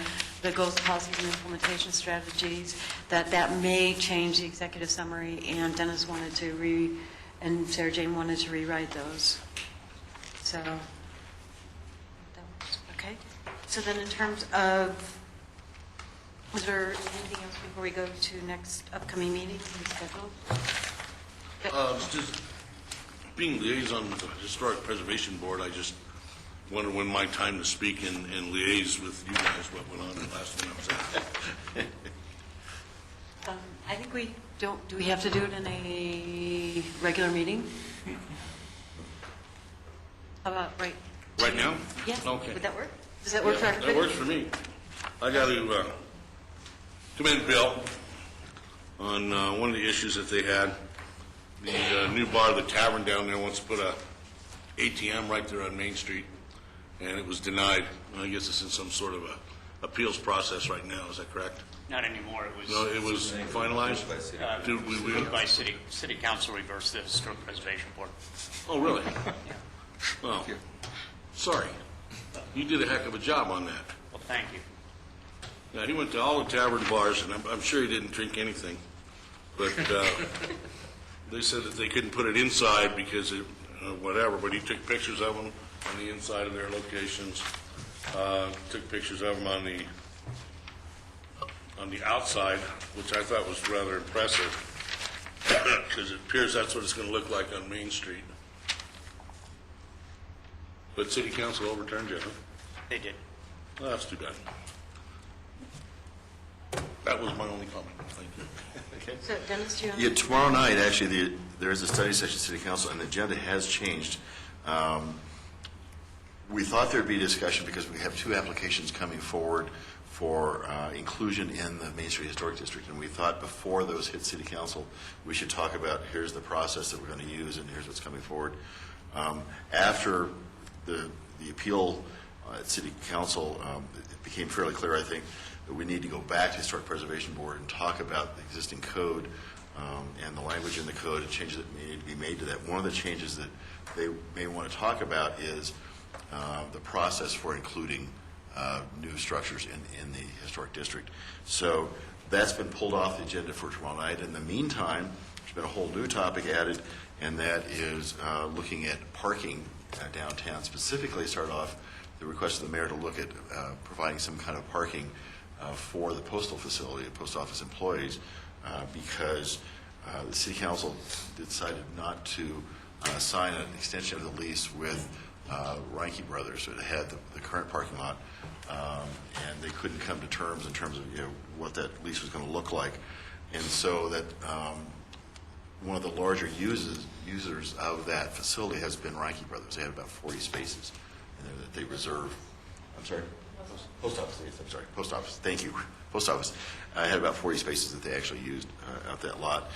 goals, policies, and implementation strategies, that may change the executive summary, and Dennis wanted to and Sarah Jane wanted to rewrite those. So, okay. So then in terms of, is there anything else before we go to next upcoming meeting scheduled? Just being liaison with the Historic Preservation Board, I just wonder when my time to speak and liaise with you guys, what went on the last one I was at. I think we don't, do we have to do it in a regular meeting? How about Right now? Yeah. Okay. Would that work? Does that work for everybody? That works for me. I got to commend Bill on one of the issues that they had. The new bar, the tavern down there, wants to put a ATM right there on Main Street, and it was denied. I guess it's in some sort of a appeals process right now. Is that correct? Not anymore. It was No, it was finalized? approved by city council, reversed the Historic Preservation Board. Oh, really? Well, sorry. You did a heck of a job on that. Well, thank you. Now, he went to all the tavern bars, and I'm sure he didn't drink anything, but they said that they couldn't put it inside because it, whatever, but he took pictures of them on the inside of their locations, took pictures of them on the outside, which I thought was rather impressive, because it appears that's what it's going to look like on Main Street. But city council overturned it, huh? They did. Well, that's too bad. That was my only comment. Thank you. Okay. So Dennis, do you want Yeah, tomorrow night, actually, there is a study session at City Council, and the agenda has changed. We thought there'd be discussion because we have two applications coming forward for inclusion in the Main Street Historic District, and we thought before those hit City Council, we should talk about here's the process that we're going to use and here's what's coming forward. After the appeal at City Council, it became fairly clear, I think, that we need to go back to Historic Preservation Board and talk about the existing code and the language in the code and changes that may need to be made to that. One of the changes that they may want to talk about is the process for including new structures in the historic district. So that's been pulled off the agenda for tomorrow night. In the meantime, there's been a whole new topic added, and that is looking at parking downtown. Specifically, start off the request of the mayor to look at providing some kind of parking for the postal facility, post office employees, because the city council decided not to sign an extension of the lease with Reinke Brothers, so it had the current parking lot, and they couldn't come to terms in terms of what that lease was going to look like, and so that one of the larger users of that facility has been Reinke Brothers. They have about 40 spaces in there that they reserve. I'm sorry? Post office. I'm sorry. Post office. Thank you. Post office. I had about 40 spaces that they actually used out that lot.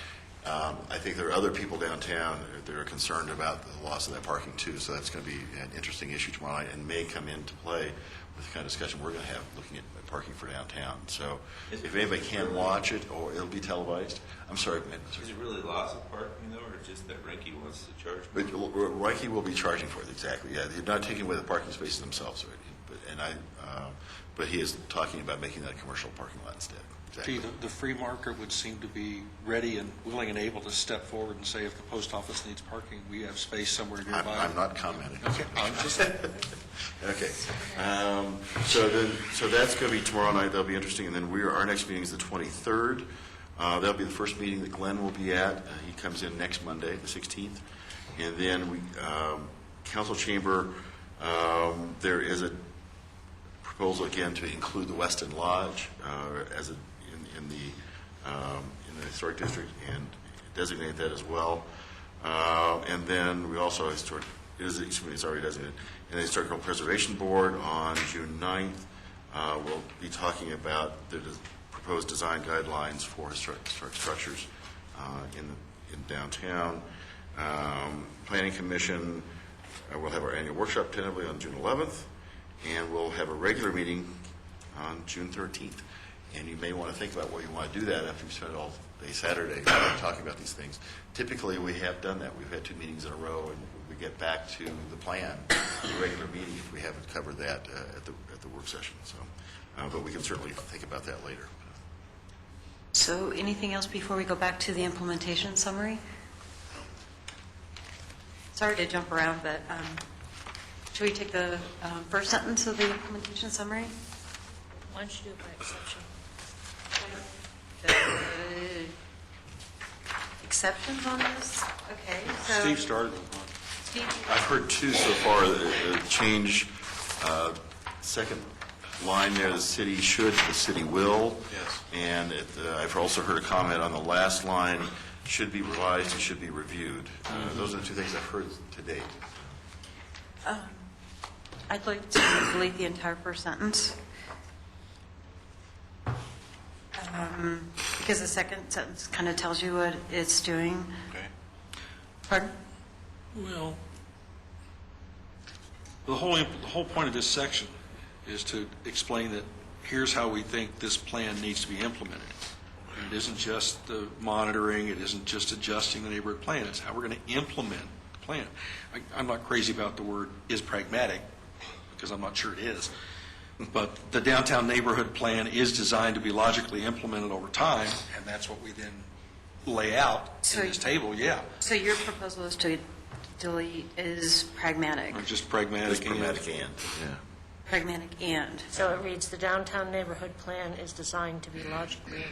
I think there are other people downtown that are concerned about the loss of that parking too, so that's going to be an interesting issue tomorrow night and may come into play with the kind of discussion we're going to have looking at parking for downtown. So if anybody can watch it, or it'll be televised. I'm sorry, man. Is it really loss of parking, though, or just that Reinke wants to charge? But Reinke will be charging for it, exactly. Yeah, they're not taking away the parking spaces themselves, but he is talking about making that a commercial parking lot instead. Exactly. Gee, the free market would seem to be ready and willing and able to step forward and say, if the post office needs parking, we have space somewhere nearby. I'm not commenting. Okay, I'm just Okay. So that's going to be tomorrow night. That'll be interesting. And then our next meeting is the 23rd. That'll be the first meeting that Glenn will be at. He comes in next Monday, the 16th. And then council chamber, there is a proposal again to include the Weston Lodge as in the historic district and designate that as well. And then we also it's already designated. And the Historical Preservation Board on June 9th will be talking about the proposed design guidelines for historic structures in downtown. Planning Commission, We'll have our annual workshop tentatively on June 11th, and we'll have a regular meeting on June 13th. And you may want to think about what you want to do that after you spend all day Saturday talking about these things. Typically, we have done that. We've had 2 meetings in a row, and we get back to the plan, the regular meeting, if we haven't covered that at the work session. So, but we can certainly think about that later. So anything else before we go back to the implementation summary? Sorry to jump around, but should we take the first sentence of the implementation summary? Why don't you do it by exception? Exceptions on this? Okay, so... Steve started with one. Steve, I've heard 2 so far, change, second line there, the city should, the city will. Yes. And I've also heard a comment on the last line, should be revised and should be reviewed. Those are the 2 things I've heard to date. I'd like to delete the entire first sentence. Because the second sentence kind of tells you what it's doing. Okay. Pardon? Well, the whole point of this section is to explain that here's how we think this plan needs to be implemented. And it isn't just the monitoring, it isn't just adjusting the neighborhood plan, it's how we're going to implement the plan. I'm not crazy about the word is pragmatic, because I'm not sure it is. But the downtown neighborhood plan is designed to be logically implemented over time, and that's what we then lay out in this table, yeah. So your proposal is to delete is pragmatic. Or just pragmatic. Just pragmatic and, yeah. Pragmatic and. So it reads, the downtown neighborhood plan is designed to be logically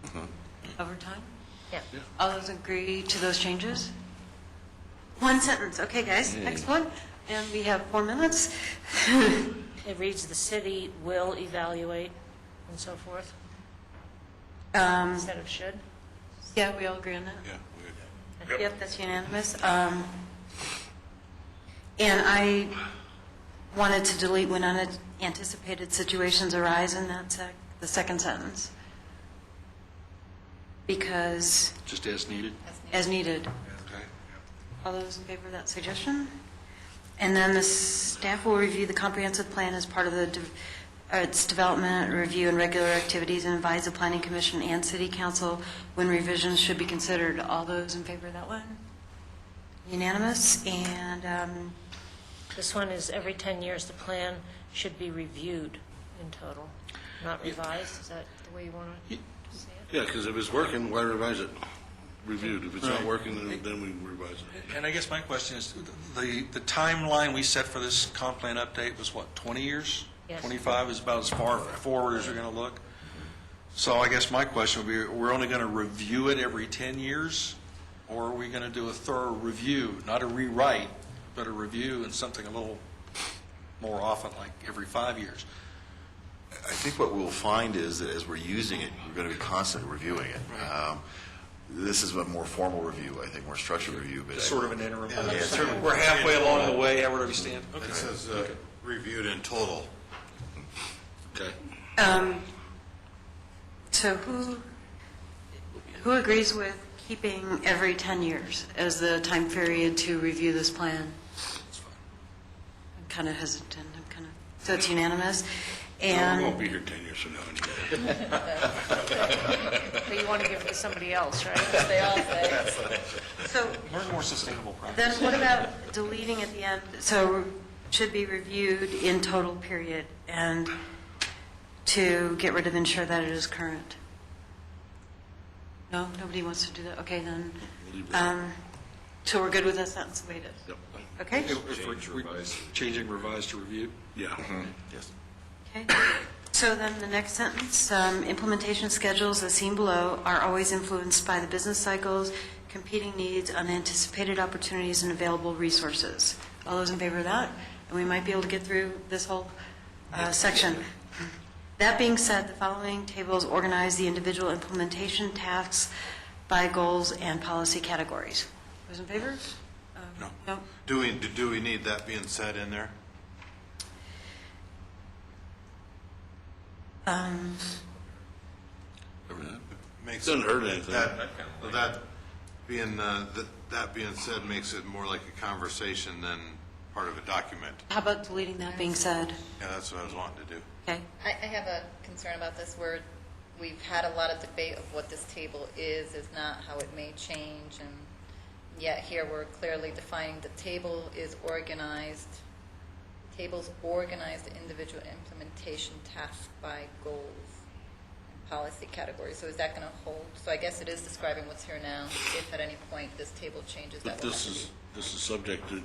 implemented. Over time? Yeah. All those agree to those changes? One sentence. Okay, guys, next one. And we have 4 minutes. It reads, the city will evaluate and so forth, instead of should. Yeah, we all agree on that? Yeah. Yep, that's unanimous. And I wanted to delete when unanticipated situations arise in that the second sentence. Because, Just as needed. as needed. Okay. All those in favor of that suggestion? And then the staff will review the comprehensive plan as part of its development, review, and regular activities, and advise the Planning Commission and City Council when revisions should be considered. All those in favor of that one? Unanimous. And This one is every 10 years, the plan should be reviewed in total, not revised. Is that the way you want to say it? Yeah, because if it's working, why revise it? Reviewed. If it's not working, then we revise it. And I guess my question is, the timeline we set for this comp plan update was what, 20 years? Yes. 25 is about as far forward as you're going to look? So I guess my question would be, we're only going to review it every 10 years? Or are we going to do a thorough review, not a rewrite, but a review and something a little more often, like every 5 years? I think what we'll find is that as we're using it, we're going to be constantly reviewing it. This is a more formal review, I think, more structured review. But It's sort of an interim. Yeah, that's Certainly, we're halfway along the way, where do we stand? It says reviewed in total. Okay. so who agrees with keeping every 10 years as the time period to review this plan? I'm kind of hesitant. So it's unanimous. I And won't be here 10 years from now anyway. But you want to give it to somebody else, right? They all say. so Learn more sustainable practice. then what about deleting at the end? So should be reviewed in total period and to get rid of ensure that it is current. No, nobody wants to do that. Okay, then. So we're good with that sentence the way it is. Yep. Okay. If we're changing revised to review? Yeah. yes. Okay. So then the next sentence, implementation schedules as seen below are always influenced by the business cycles, competing needs, unanticipated opportunities, and available resources. All those in favor of that? And we might be able to get through this whole section. That being said, the following tables organize the individual implementation tasks by goals and policy categories. Those in favor? No. No? Do we need that being said in there? Makes Doesn't hurt anything. That being said makes it more like a conversation than part of a document. How about deleting that being said? Yeah, that's what I was wanting to do. Okay. I have a concern about this where we've had a lot of debate of what this table is not, how it may change, and yet here we're clearly defining the table is organized, tables organize the individual implementation tasks by goals and policy categories. So is that going to hold? So I guess it is describing what's here now. If at any point this table changes, that But will have to be. this is subject to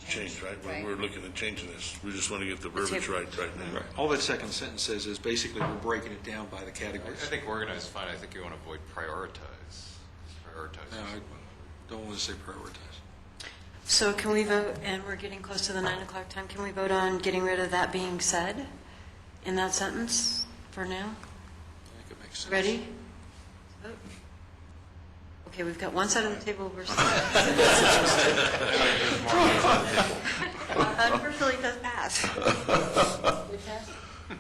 change, right? When Right. we're looking at changing this, we just want to get the verbiage right now. All that second sentence says is basically we're breaking it down by the I categories. think organize is fine. I think you want to avoid prioritize. Prioritize. No, I don't want to say prioritize. So can we vote, and we're getting close to the 9 o'clock time, can we vote on getting rid of that being said in that sentence for now? I think it makes sense. Ready? Vote. Okay, we've got one side of the table versus. Unfortunately, it does pass.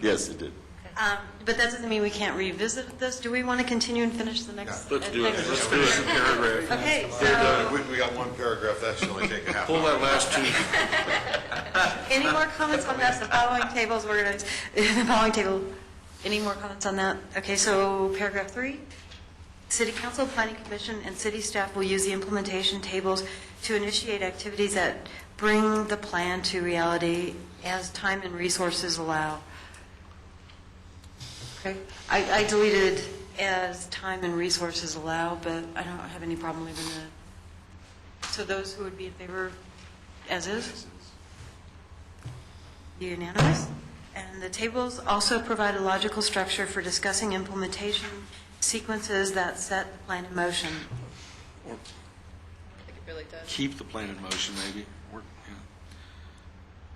Yes, it did. But that doesn't mean we can't revisit this. Do we want to continue and finish the next? Let's do it. next- Let's do it in paragraph. Okay, We're done. so We got one paragraph, that should only take a half Pull hour. that last two. any more comments on that? The following tables, we're going to, the following table, any more comments on that? Okay, so paragraph 3. City Council, Planning Commission, and city staff will use the implementation tables to initiate activities that bring the plan to reality as time and resources allow. Okay, I deleted as time and resources allow, but I don't have any problem leaving the, so those who would be in favor as is? Unanimous? And the tables also provide a logical structure for discussing implementation sequences that set the plan in motion. I think it really does. Keep the plan in motion, maybe,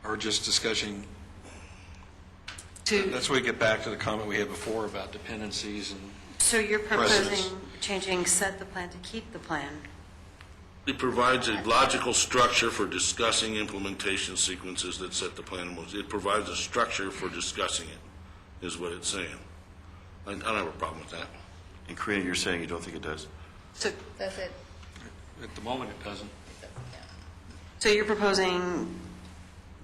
or just discussing. That's where we get back to the comment we had before about dependencies and. So you're Precedence. proposing changing set the plan to keep the plan? It provides a logical structure for discussing implementation sequences that set the plan in motion. It provides a structure for discussing it, is what it's saying. I don't have a problem with that. And Karina, you're saying you don't think it does? So, Does it? At the moment, it doesn't. Yeah. so you're proposing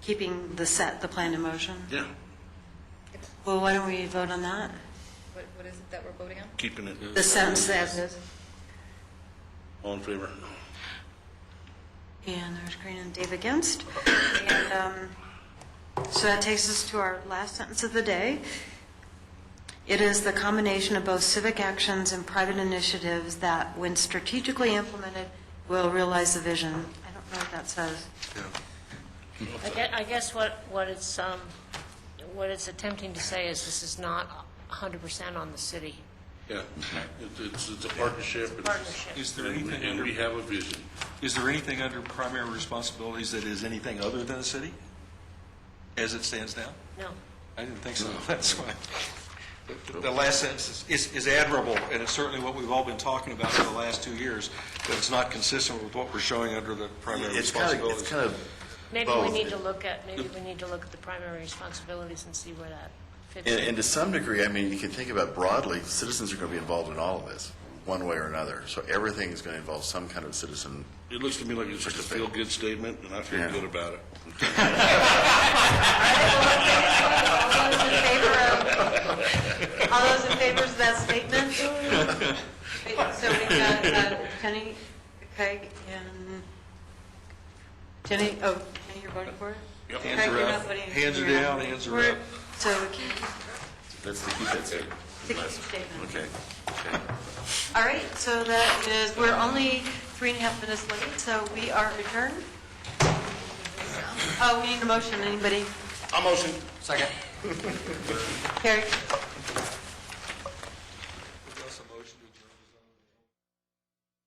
keeping the set the plan in motion? Yeah, Well, why don't we vote on that? What is it that we're voting on? keeping it. The sentence as is. All in favor? And there's Green and Dave against. And so that takes us to our last sentence of the day. It is the combination of both civic actions and private initiatives that, when strategically implemented, will realize the vision. I don't know what that says. I guess what it's attempting to say is this is not 100% on the city. Yeah, it's a partnership. It's a partnership. Is there anything And under, we have a vision. is there anything under primary responsibilities that is anything other than the city, as it stands now? No. I didn't think so. That's why. The last sentence is admirable, and it's certainly what we've all been talking about for the last 2 years, but it's not consistent with what we're showing under the primary responsibilities. It's kind of Maybe both. we need to look at the primary responsibilities and see where that fits And in. to some degree, I mean, you can think about broadly, citizens are going to be involved in all of this, one way or another. So everything is going to involve some kind of citizen. It looks to me like it's just a feel-good statement, and I feel Yeah. good about it. All those in favor of that statement? So we've got Penny, Craig, and Jenny. Oh, Jenny, you're voting for it? Yep. Craig, Hands are you're up. not voting. Hands are you're not down, voting hands are for it. up. So we can That's the key, that's it. keep the statement. Okay. All right, so that is, we're only 3.5 minutes late, so we are adjourned. Oh, we need a motion, anybody? A motion. Second. Carrie?